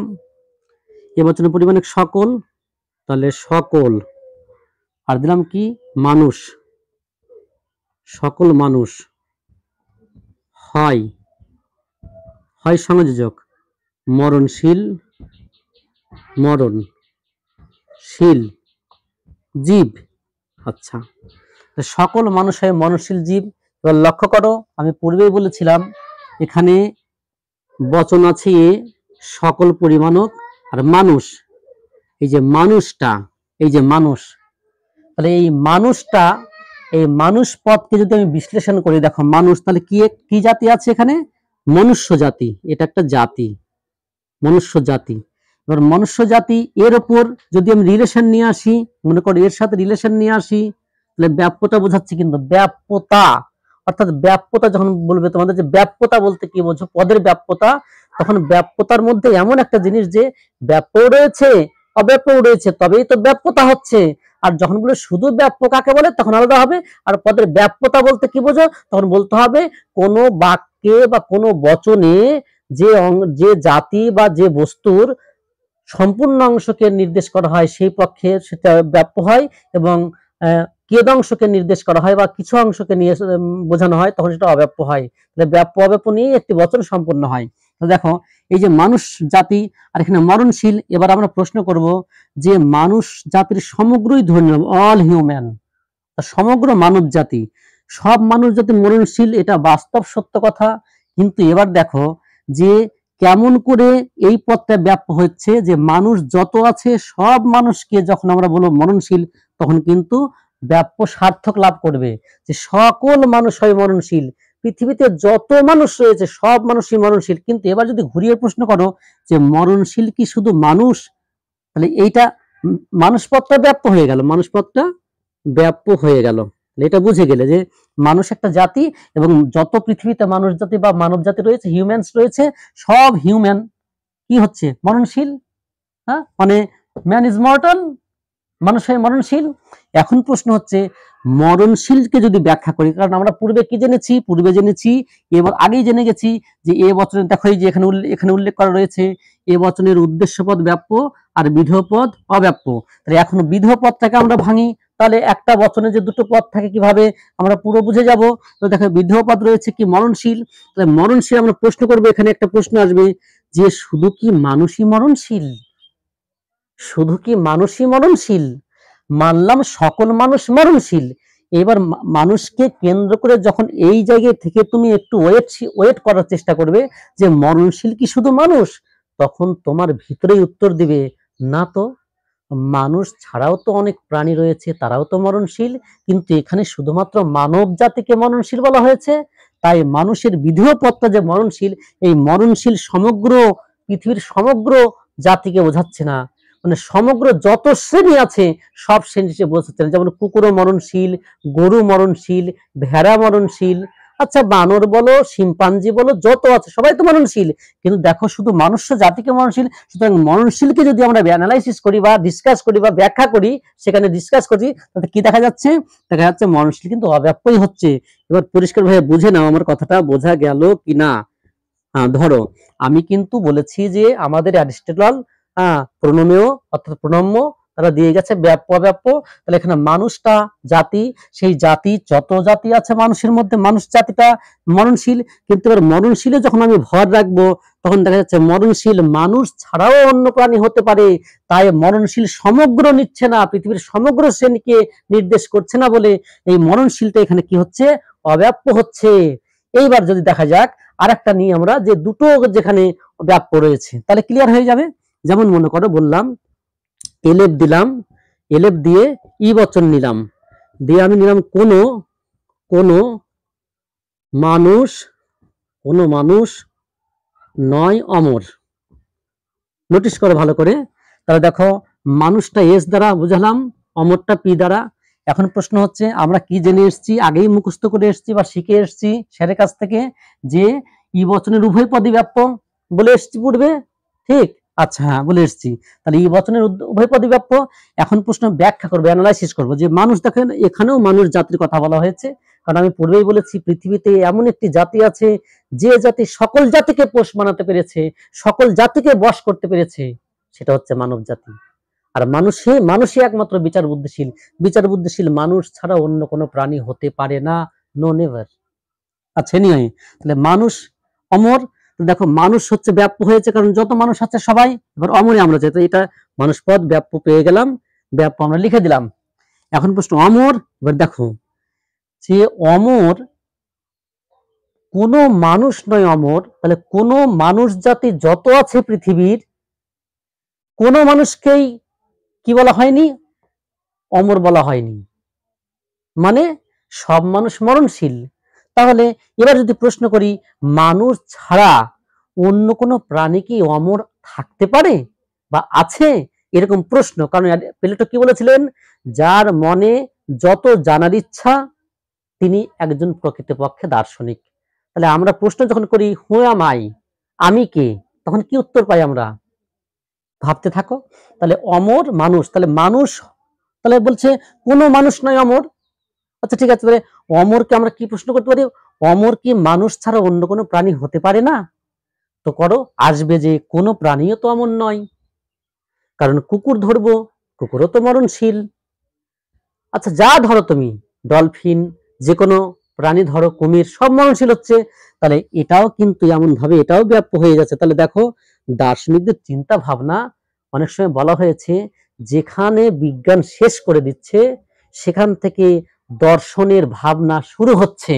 এ বচনের পরিমাণক সকল, তাহলে সকল, আর দিলাম কি মানুষ, সকল মানুষ, হয়, হয় সংযোজক মরণশীল, মরণশীল জীব। আচ্ছা, সকল মানুষ হয় মরণশীল জীব। এবার লক্ষ্য করো, আমি পূর্বেই বলেছিলাম এখানে বচন আছে এ, সকল পরিমাণক, আর মানুষ, এই যে মানুষটা, এই যে মানুষ, তাহলে এই মানুষটা, এই মানুষ পদকে যদি আমি বিশ্লেষণ করি, দেখো মানুষ তাহলে কি কি জাতি আছে এখানে? মনুষ্য জাতি, এটা একটা জাতি, মনুষ্য জাতি। এবার মনুষ্য জাতি এর উপর যদি আমি রিলেশন নিয়ে আসি, মনে করো এর সাথে রিলেশন নিয়ে আসি, তাহলে ব্যাপ্যতা বোঝাচ্ছে কিন্তু ব্যাপ্যতা, অর্থাৎ ব্যাপ্যতা যখন বলবে তোমাদের যে ব্যাপ্যতা বলতে কি বোঝো, পদের ব্যাপ্যতা, তখন ব্যাপ্যতার মধ্যে এমন একটা জিনিস যে ব্যাপ্য রয়েছে অব্যাপ্য রয়েছে, তবেই তো ব্যাপ্যতা হচ্ছে। আর যখন বলে শুধু ব্যাপ্য কাকে বলে তখন আলাদা হবে। আর পদের ব্যাপ্যতা বলতে কি বোঝো, তখন বলতে হবে কোনো বাক্যে বা কোনো বচনে যে যে জাতি বা যে বস্তুর সম্পূর্ণ অংশকে নির্দেশ করা হয় সেই পক্ষে সেটা ব্যাপ্য হয়, এবং কিয়দংশকে নির্দেশ করা হয় বা কিছু অংশকে নিয়ে বোঝানো হয় তখন সেটা অব্যাপ্য হয়। তাহলে ব্যাপ্য অব্যাপ্য নিয়ে একটি বচন সম্পূর্ণ হয়। তো দেখো এই যে মানুষ জাতি আর এখানে মরণশীল, এবার আমরা প্রশ্ন করব যে মানুষ জাতির সমগ্রই ধরে নিলাম, অল হিউম্যান, সমগ্র মানব জাতি, সব মানুষ জাতি মরণশীল, এটা বাস্তব সত্য কথা। কিন্তু এবার দেখো যে কেমন করে এই পদটা ব্যাপ্য হচ্ছে, যে মানুষ যত আছে সব মানুষকে যখন আমরা বলবো মরণশীল তখন কিন্তু ব্যাপ্য সার্থক লাভ করবে, যে সকল মানুষ হয় মরণশীল, পৃথিবীতে যত মানুষ রয়েছে সব মানুষই মরণশীল। কিন্তু এবার যদি ঘুরিয়ে প্রশ্ন করো যে মরণশীল কি শুধু মানুষ, তাহলে এইটা মানুষ পদটা ব্যাপ্য হয়ে গেল, মানুষ পদটা ব্যাপ্য হয়ে গেল। এটা বুঝে গেলে যে মানুষ একটা জাতি, এবং যত পৃথিবীতে মানুষ জাতি বা মানব জাতি রয়েছে, হিউম্যানস রয়েছে, সব হিউম্যান কি হচ্ছে? মরণশীল। হ্যাঁ, মানে ম্যান ইজ মর্টাল, মানুষ হয় মরণশীল। এখন প্রশ্ন হচ্ছে মরণশীলকে যদি ব্যাখ্যা করি, কারণ আমরা পূর্বে কি জেনেছি? পূর্বে জেনেছি, এবার আগেই জেনে গেছি যে এ বচনের, দেখো এই যে এখানে উল্লেখ করা রয়েছে, এ বচনের উদ্দেশ্যপদ ব্যাপ্য আর বিধেয় পদ অব্যাপ্য। তাহলে এখন বিধেয় পদটাকে আমরা ভাঙি, তাহলে একটা বচনে যে দুটো পদ থাকে কিভাবে আমরা পুরো বুঝে যাব। তো দেখো বিধেয় পদ রয়েছে কি? মরণশীল। তাহলে মরণশীল আমরা প্রশ্ন করবো, এখানে একটা প্রশ্ন আসবে যে শুধু কি মানুষই মরণশীল? শুধু কি মানুষই মরণশীল? মানলাম সকল মানুষ মরণশীল। এবার মানুষকে কেন্দ্র করে যখন এই জায়গা থেকে তুমি একটু ওয়েট করার চেষ্টা করবে যে মরণশীল কি শুধু মানুষ, তখন তোমার ভিতরেই উত্তর দিবে না তো, মানুষ ছাড়াও তো অনেক প্রাণী রয়েছে, তারাও তো মরণশীল, কিন্তু এখানে শুধুমাত্র মানব জাতিকে মরণশীল বলা হয়েছে। তাই মানুষের বিধেয় পদটা যে মরণশীল, এই মরণশীল সমগ্র পৃথিবীর সমগ্র জাতিকে বোঝাচ্ছে না, মানে সমগ্র যত শ্রেণী আছে সব শ্রেণী সে বোঝাচ্ছে না। যেমন কুকুরও মরণশীল, গরু মরণশীল, ভেড়া মরণশীল, আচ্ছা বানর বলো, শিম্পাঞ্জি বলো, যত আছে সবাই তো মরণশীল, কিন্তু দেখো শুধু মানুষ জাতিকে মরণশীল। সুতরাং মরণশীলকে যদি আমরা অ্যানালাইসিস করি বা ডিসকাস করি বা ব্যাখ্যা করি, সেখানে ডিসকাস করি, তাতে কি দেখা যাচ্ছে? দেখা যাচ্ছে মরণশীল কিন্তু অব্যাপ্যই হচ্ছে। এবার পরিষ্কার ভাবে বুঝে নাও আমার কথাটা বোঝা গেল কিনা। ধরো আমি কিন্তু বলেছি যে আমাদের অ্যারিস্টটল প্রণমেয় অর্থাৎ প্রণম্য তারা দিয়ে গেছে ব্যাপ্য অব্যাপ্য। তাহলে এখানে মানুষটা জাতি, সেই জাতি যত জাতি আছে মানুষের মধ্যে, মানুষ জাতিটা মরণশীল। কিন্তু এবার মরণশীলে যখন আমি ভর রাখবো, তখন দেখা যাচ্ছে মরণশীল মানুষ ছাড়াও অন্য প্রাণী হতে পারে। তাই মরণশীল সমগ্র নিচ্ছে না, পৃথিবীর সমগ্র শ্রেণীকে নির্দেশ করছে না বলে এই মরণশীলটা এখানে কি হচ্ছে? অব্যাপ্য হচ্ছে। এইবার যদি দেখা যাক আরেকটা নিয়ে আমরা, যে দুটো যেখানে ব্যাপ্য রয়েছে, তাহলে ক্লিয়ার হয়ে যাবে। যেমন মনে করো বললাম এলেপ দিলাম, এলেপ দিয়ে ই বচন নিলাম, দিয়ে আমি নিলাম কোনো কোনো মানুষ, কোনো মানুষ নয় অমর। নোটিস করো ভালো করে। তাহলে দেখো মানুষটা এস দ্বারা বুঝালাম, অমরটা পি দ্বারা। এখন প্রশ্ন হচ্ছে আমরা কি জেনে এসেছি, আগেই মুখস্থ করে এসেছি বা শিখে এসেছি স্যারের কাছ থেকে, যে ই বচনের উভয় পদই ব্যাপ্য বলে এসেছি পূর্বে, ঠিক? আচ্ছা হ্যাঁ বলে এসেছি। তাহলে ই বচনের উভয় পদই ব্যাপ্য। এখন প্রশ্ন ব্যাখ্যা করবো, অ্যানালাইসিস করবো যে মানুষ, দেখেন এখানেও মানুষ জাতির কথা বলা হয়েছে, কারণ আমি পূর্বেই বলেছি পৃথিবীতে এমন একটি জাতি আছে যে জাতি সকল জাতিকে পোষ মানাতে পেরেছে, সকল জাতিকে বশ করতে পেরেছে, সেটা হচ্ছে মানব জাতি। আর মানুষই একমাত্র বিচার বুদ্ধিশীল, বিচার বুদ্ধিশীল মানুষ ছাড়া অন্য কোনো প্রাণী হতে পারে না, নো নেভার। আচ্ছা নিয়ে তাহলে মানুষ অমর, দেখো মানুষ হচ্ছে ব্যাপ্য হয়েছে কারণ যত মানুষ আছে সবাই, এবার অমরে আমরা যেতে, এটা মানুষ পদ ব্যাপ্য পেয়ে গেলাম, ব্যাপ্য আমরা লিখে দিলাম। এখন প্রশ্ন অমর, এবার দেখো যে অমর, কোনো মানুষ নয় অমর, তাহলে কোনো মানুষ জাতি যত আছে পৃথিবীর, কোনো মানুষকেই কি বলা হয়নি? অমর বলা হয়নি, মানে সব মানুষ মরণশীল। তাহলে এবার যদি প্রশ্ন করি মানুষ ছাড়া অন্য কোনো প্রাণী কি অমর থাকতে পারে বা আছে, এরকম প্রশ্ন। কারণ প্লেটো কি বলেছিলেন? যার মনে যত জানার ইচ্ছা তিনি একজন প্রকৃতপক্ষে দার্শনিক। তাহলে আমরা প্রশ্ন যখন করি হু অ্যাম আই, আমি কে, তখন কি উত্তর পাই আমরা? ভাবতে থাকো। তাহলে অমর মানুষ, তাহলে মানুষ, তাহলে বলছে কোনো মানুষ নয় অমর। আচ্ছা ঠিক আছে, তাহলে অমরকে আমরা কি প্রশ্ন করতে পারি? অমর কি মানুষ ছাড়া অন্য কোনো প্রাণী হতে পারে না? তো করো, আসবে যে কোনো প্রাণীও তো অমর নয়, কারণ কুকুর ধরবো, কুকুরও তো মরণশীল। আচ্ছা যা ধরো তুমি, ডলফিন, যে কোনো প্রাণী ধরো, কুমির, সব মরণশীল হচ্ছে। তাহলে এটাও কিন্তু এমন ভাবে এটাও ব্যাপ্য হয়ে যাচ্ছে। তাহলে দেখো দার্শনিকদের চিন্তা ভাবনা, অনেক সময় বলা হয়েছে যেখানে বিজ্ঞান শেষ করে দিচ্ছে সেখান থেকে দর্শনের ভাবনা শুরু হচ্ছে।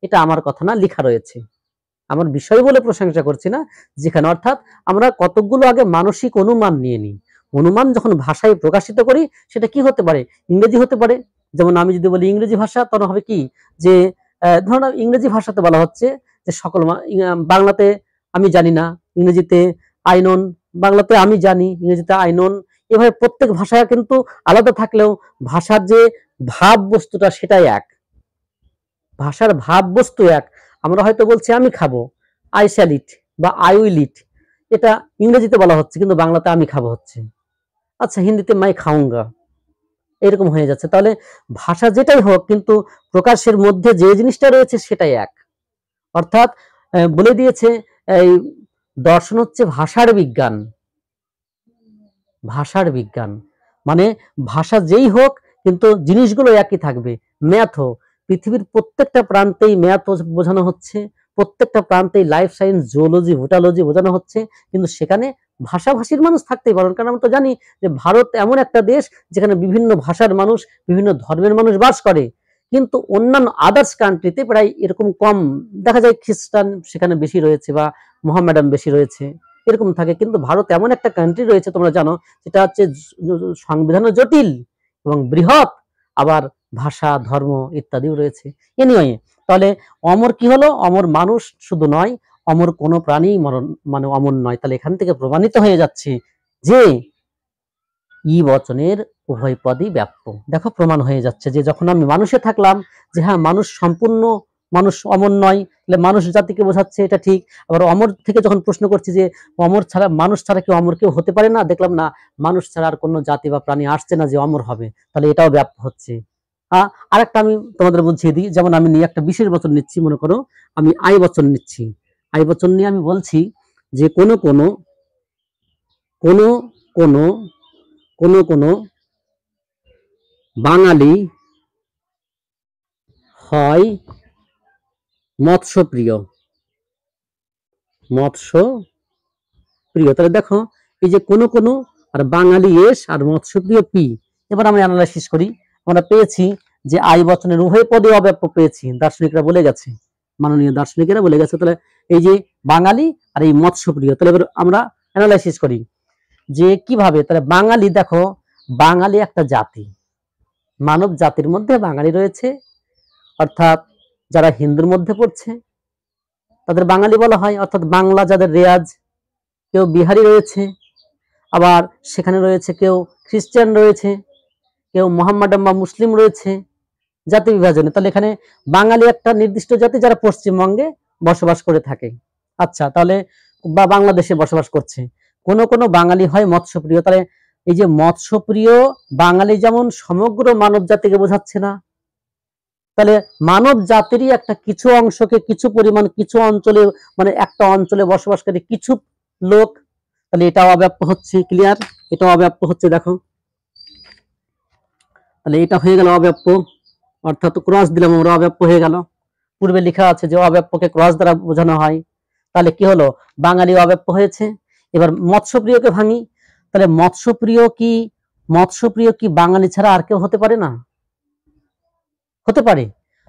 এটা আমার কথা না, লেখা রয়েছে, আমার বিষয় বলে প্রশংসা করছি না। যেখানে অর্থাৎ আমরা কতকগুলো আগে মানসিক অনুমান নিয়ে নিই, অনুমান যখন ভাষায় প্রকাশিত করি সেটা কি হতে পারে? ইংরেজি হতে পারে। যেমন আমি যদি বলি ইংরেজি ভাষা, তখন হবে কি যে ধরুন ইংরেজি ভাষাতে বলা হচ্ছে যে সকল বাংলাতে আমি জানি না, ইংরেজিতে আই নন, বাংলাতে আমি জানি, ইংরেজিতে আই নন। এভাবে প্রত্যেক ভাষায় কিন্তু আলাদা থাকলেও ভাষার যে ভাব বস্তুটা সেটাই এক। ভাষার ভাব বস্তু এক। আমরা হয়তো বলছি আমি খাবো, আই শ্যাল ইট বা আই উইল ইট, এটা ইংরেজিতে বলা হচ্ছে কিন্তু বাংলাতে আমি খাবো হচ্ছে। আচ্ছা, হিন্দিতে মাই খাউঙ্গা, এরকম হয়ে যাচ্ছে। তাহলে ভাষা যেটাই হোক কিন্তু প্রকাশের মধ্যে যে জিনিসটা রয়েছে সেটাই এক। অর্থাৎ বলে দিয়েছে এই দর্শন হচ্ছে ভাষার বিজ্ঞান। ভাষার বিজ্ঞান মানে ভাষা যেই হোক কিন্তু জিনিসগুলো একই থাকবে। ম্যাথও, পৃথিবীর প্রত্যেকটা প্রান্তেই ম্যাথ বোঝানো হচ্ছে, প্রত্যেকটা প্রান্তেই লাইফ সায়েন্স, জুওলজি, ভোটালজি বোঝানো হচ্ছে, কিন্তু সেখানে ভাষাভাষীর মানুষ থাকতেই পারেন। কারণ আমরা তো জানি যে ভারত এমন একটা দেশ যেখানে বিভিন্ন ভাষার মানুষ, বিভিন্ন ধর্মের মানুষ বাস করে, কিন্তু অন্যান্য আদার্স কান্ট্রিতে প্রায় এরকম কম দেখা যায়। খ্রিস্টান সেখানে বেশি রয়েছে বা মোহামেডান বেশি রয়েছে, এরকম থাকে। কিন্তু ভারত এমন একটা কান্ট্রি রয়েছে তোমরা জানো, যেটা হচ্ছে সংবিধানও জটিল এবং বৃহৎ, আবার ভাষা, ধর্ম ইত্যাদিও রয়েছে। এনিওয়ে, তাহলে অমর কি হলো? অমর মানুষ শুধু নয়, অমর কোনো প্রাণী মরণ মানে অমর নয়। তাহলে এখান থেকে প্রমাণিত হয়ে যাচ্ছে যে ই বচনের উভয় পদই ব্যাপ্য। দেখো প্রমাণ হয়ে যাচ্ছে যে যখন আমি মানুষে থাকলাম যে হ্যাঁ মানুষ সম্পূর্ণ, মানুষ অমর নয়, তাহলে মানুষ জাতিকে বোঝাচ্ছে, এটা ঠিক। আবার অমর থেকে যখন প্রশ্ন করছি যে অমর ছাড়া, মানুষ ছাড়া কেউ অমর কেউ হতে পারে না, দেখলাম না, মানুষ ছাড়া আর কোনো জাতি বা প্রাণী আসছে না যে অমর হবে, তাহলে এটাও ব্যাপ্য হচ্ছে। আরেকটা আমি তোমাদের বুঝিয়ে দিই। যেমন আমি নিয়ে একটা বিশেষ বচন নিচ্ছি, মনে করো আমি আই বচন নিচ্ছি। আই বচন নিয়ে আমি বলছি যে কোনো কোনো কোনো কোনো কোনো কোনো বাঙালি হয় মৎস্যপ্রিয়। মৎস্যপ্রিয়, তাহলে দেখো এই যে কোনো কোনো আর বাঙালি এস আর মৎস্যপ্রিয় পি। এবার আমরা অ্যানালাইসিস করি। আমরা পেয়েছি যে আই বচনের উভয় পদে অব্যাপ্য পেয়েছি, দার্শনিকরা বলে গেছে, মাননীয় দার্শনিকেরা বলে গেছে। তাহলে এই যে বাঙালি আর এই মৎস্যপ্রিয়, তাহলে এবার আমরা অ্যানালাইসিস করি যে কিভাবে। তাহলে বাঙালি, দেখো বাঙালি একটা জাতি, মানব জাতির মধ্যে বাঙালি রয়েছে, অর্থাৎ যারা হিন্দুর মধ্যে পড়ছে তাদের বাঙালি বলা হয়। অর্থাৎ বাংলা যাদের রেয়াজ, কেউ বিহারি রয়েছে, আবার সেখানে রয়েছে কেউ খ্রিস্টান রয়েছে, কেউ মোহাম্মদান বা মুসলিম রয়েছে, জাতি বিভাজনে। তাহলে এখানে বাঙালি একটা নির্দিষ্ট জাতি যারা পশ্চিমবঙ্গে বসবাস করে থাকে। আচ্ছা, তাহলে বা বাংলাদেশে বসবাস করছে। কোনো কোনো বাঙালি হয় মৎস্যপ্রিয়। তাহলে এই যে মৎস্যপ্রিয় বাঙালি যেমন সমগ্র মানব জাতিকে বোঝাচ্ছে না, তাহলে মানব জাতিরই একটা কিছু অংশকে, কিছু পরিমাণ, কিছু অঞ্চলে, মানে একটা অঞ্চলে বসবাসকারী কিছু লোক, তাহলে এটাও অব্যাপ্য হচ্ছে। ক্লিয়ার? এটাও অব্যাপ্য হচ্ছে। দেখো তাহলে এটা হয়ে গেল অব্যাপ্য, অর্থাৎ ক্রস দিলাম আমরা, অব্যাপ্য হয়ে গেল। পূর্বে লেখা আছে যে অব্যাপ্যকে ক্রস দ্বারা বোঝানো হয়। তাহলে কি হলো? বাঙালি অব্যাপ্য হয়েছে। এবার মৎস্যপ্রিয়কে ভাঙি। তাহলে মৎস্যপ্রিয় কি বাঙালি ছাড়া আর কেউ হতে পারে না? হতে পারে।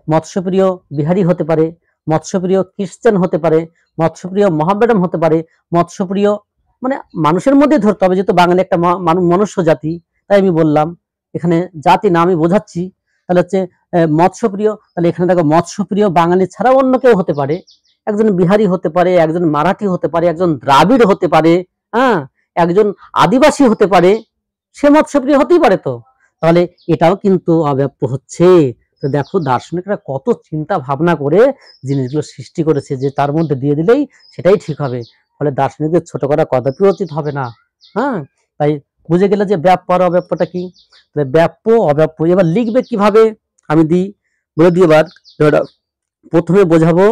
মৎস্যপ্রিয় বিহারি হতে পারে, মৎস্যপ্রিয় খ্রিস্টান হতে পারে, মৎস্যপ্রিয় মোহামেডান হতে পারে, মৎস্যপ্রিয় মানে মানুষের মধ্যে ধরতে হবে, যেহেতু বাঙালি একটা মনুষ্য জাতি, তাই আমি বললাম এখানে জাতি না, আমি বোঝাচ্ছি। তাহলে হচ্ছে মৎস্যপ্রিয়। তাহলে এখানে দেখো মৎস্যপ্রিয় বাঙালি ছাড়াও অন্য কেউ হতে পারে, একজন বিহারি হতে পারে, একজন মারাঠি হতে পারে, একজন দ্রাবিড় হতে পারে, হ্যাঁ, একজন আদিবাসী হতে পারে, সে মৎস্যপ্রিয় হতেই পারে। তো তাহলে এটাও কিন্তু অব্যাপ্য হচ্ছে। তো দেখো দার্শনিকরা কত চিন্তা ভাবনা করে জিনিসগুলো সৃষ্টি করেছে, যে তার মধ্যে দিয়ে দিলেই সেটাই ঠিক হবে। ফলে দার্শনিকদের ছোট করা কদাপি উচিত হবে না। হ্যাঁ, তাই বুঝে গেলে যে ব্যাপ্য আর অব্যাপ্যটা কি। ব্যাপ্য অব্যাপ্য এবার লিখবে কিভাবে আমি বলে দিই। এবার প্রথমে বোঝাবো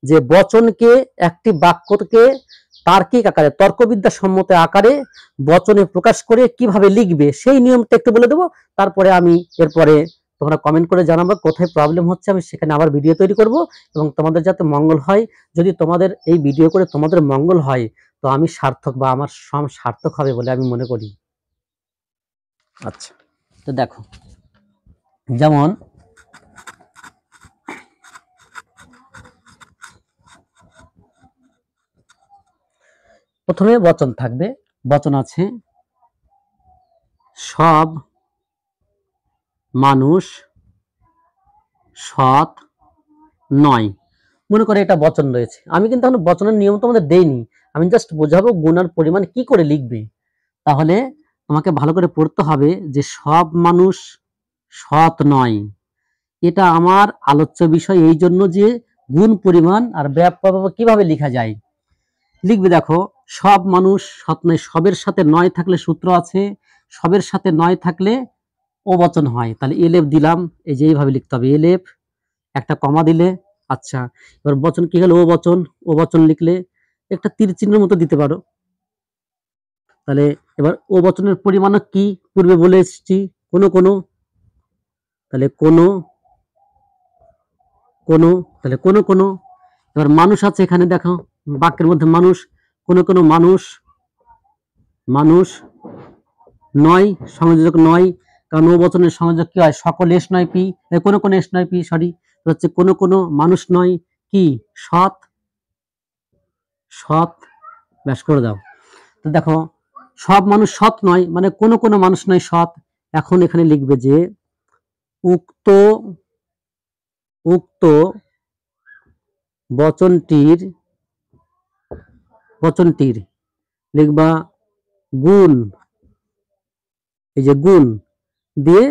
যে বচনকে, একটি বাক্যকে তার্কিক আকারে, তর্কবিদ্যা সম্মত আকারে বচনে প্রকাশ করে কিভাবে লিখবে সেই নিয়মটা একটু বলে দেবো। তারপরে আমি এরপরে তোমরা কমেন্ট করে জানাবো কোথায় প্রবলেম হচ্ছে, আমি সেখানে আবার ভিডিও তৈরি করব এবং তোমাদের যাতে মঙ্গল হয়। যদি তোমাদের এই ভিডিও করে তোমাদের মঙ্গল হয় তো আমি সার্থক বা আমার শ্রম সার্থক হবে বলে আমি মনে করি। আচ্ছা, তো দেখো যেমন প্রথমে বচন থাকবে, বচন আছে সব মানুষ সৎ নয়। মনে করে এটা বচন রয়েছে, আমি কিন্তু এখন বচনের নিয়ম তোমাদের দেইনি, আমি জাস্ট বোঝাবো গুণ আর পরিমাণ কি করে লিখবে। তাহলে তোমাকে ভালো করে পড়তে হবে যে সব মানুষ সৎ নয়, এটা আমার আলোচ্য বিষয় এই জন্য যে গুণ পরিমাণ আর ব্যাপ্য কিভাবে লেখা যায়। লিখবে দেখো, সব মানুষ সৎ নয়, সবের সাথে নয় থাকলে সূত্র আছে, সবের সাথে নয় থাকলে ও বচন হয়। তাহলে এলেফ দিলাম, এই যে এইভাবে লিখতে হবে, এলেফ একটা কমা দিলে। আচ্ছা, এবার বচন কি হলো? ও বচন লিখলে একটা তীর চিহ্নের মতো দিতে পারো। তাহলে এবার ও বচনের পরিমাণ কি পূর্বে বলে এসেছি, কোনো কোনো, তাহলে কোনো কোনো, তাহলে কোনো কোনো। এবার মানুষ আছে এখানে, দেখো বাক্যের মধ্যে মানুষ, কোনো কোনো মানুষ, মানুষ নয়, সংযোজক নয়, কারণ ও বচনের সংযোজক কি হয়? সকল এস নয় পি, কোনো কোনো এস নয় পি, সরি, হচ্ছে কোনো কোনো মানুষ নয় কি? সৎ, সৎ, ব্যাস করে দাও। তো দেখো, সব মানুষ সৎ নয়, মানে কোনো কোনো মানুষ নয় সৎ। এখন এখানে লিখবে যে উক্ত উক্ত বচনটির লিখবা গুণ, এই যে গুণ দিয়ে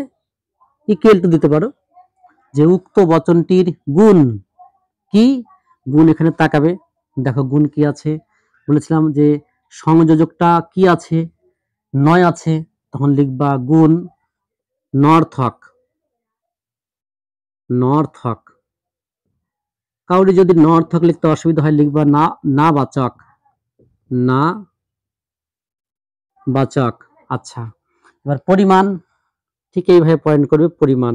ইকুয়াল টু দিতে পারো, যে উক্ত বচনটির গুণ কি? গুণ এখানে তাকাবে, দেখো গুণ কি আছে, বলেছিলাম যে সংযোজকটা কি আছে? নয় আছে, তখন লিখবা গুণ নর্থক, নর্থক। কাউরি যদি নর্থক লিখতে অসুবিধা হয় লিখবা না, না বাচক, না বাচক। আচ্ছা, এবার পরিমাণ ঠিক এইভাবে পয়েন্ট করবে, পরিমাণ,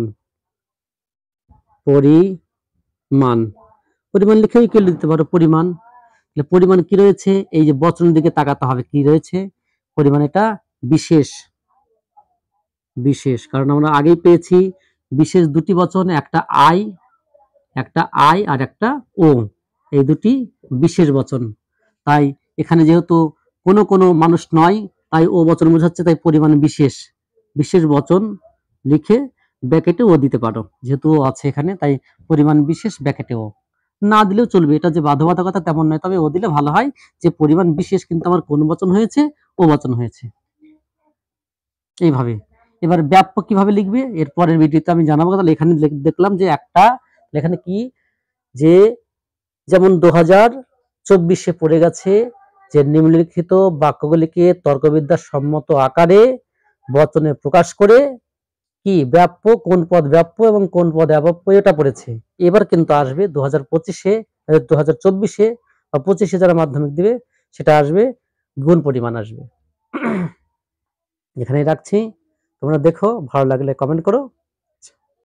পরিমাণ, পরিমাণ লিখে ইকুয়াল দিতে পারো পরিমাণ। পরিমাণ কি রয়েছে? এই যে বচনের দিকে তাকাতে হবে, কি রয়েছে পরিমাণ? এটা বিশেষ, বিশেষ, কারণ আমরা আগেই পেয়েছি বিশেষ দুটি বচন, একটা আই, আর একটা ও, এই দুটি বিশেষ বচন। তাই এখানে যেহেতু কোনো কোনো মানুষ নয়, তাই ও বচন বোঝাচ্ছে, তাই পরিমাণ বিশেষ, বিশেষ বচন লিখে ব্র্যাকেটে ও দিতে পারো, যেহেতু ও আছে এখানে, তাই পরিমাণ বিশেষ ব্র্যাকেটে ও। না দিলেও চলবে, এটা যে বাধ্যবাধকতা তেমন নয়, তবে ও দিলে ভালো হয়, যে পরিমাণ বিশেষ কিন্তু আমার কোন বচন হয়েছে? ও বচন হয়েছে, এইভাবে। এবার ব্যাপ্য কিভাবে লিখবে এর পরের ভিডিওতে আমি জানাবো। তাহলে এখানে দেখলাম যে একটা, এখানে কি, যে যেমন 2024 পড়ে গেছে যে নিম্নলিখিত বাক্যগুলিকে তর্কবিদ্যার সম্মত আকারে বচনে প্রকাশ করে কি ব্যাপ্য, কোন পদ ব্যাপ্য এবং কোন পদ অব্যাপ্য, এটা পড়েছে। এবার কিন্তু আসবে 2025-এ, 2024-এ বা 25-এ যারা মাধ্যমিক দিবে, সেটা আসবে গুণ পরিমাণ আসবে। এখানেই রাখছি, তোমরা দেখো, ভালো লাগলে কমেন্ট করো।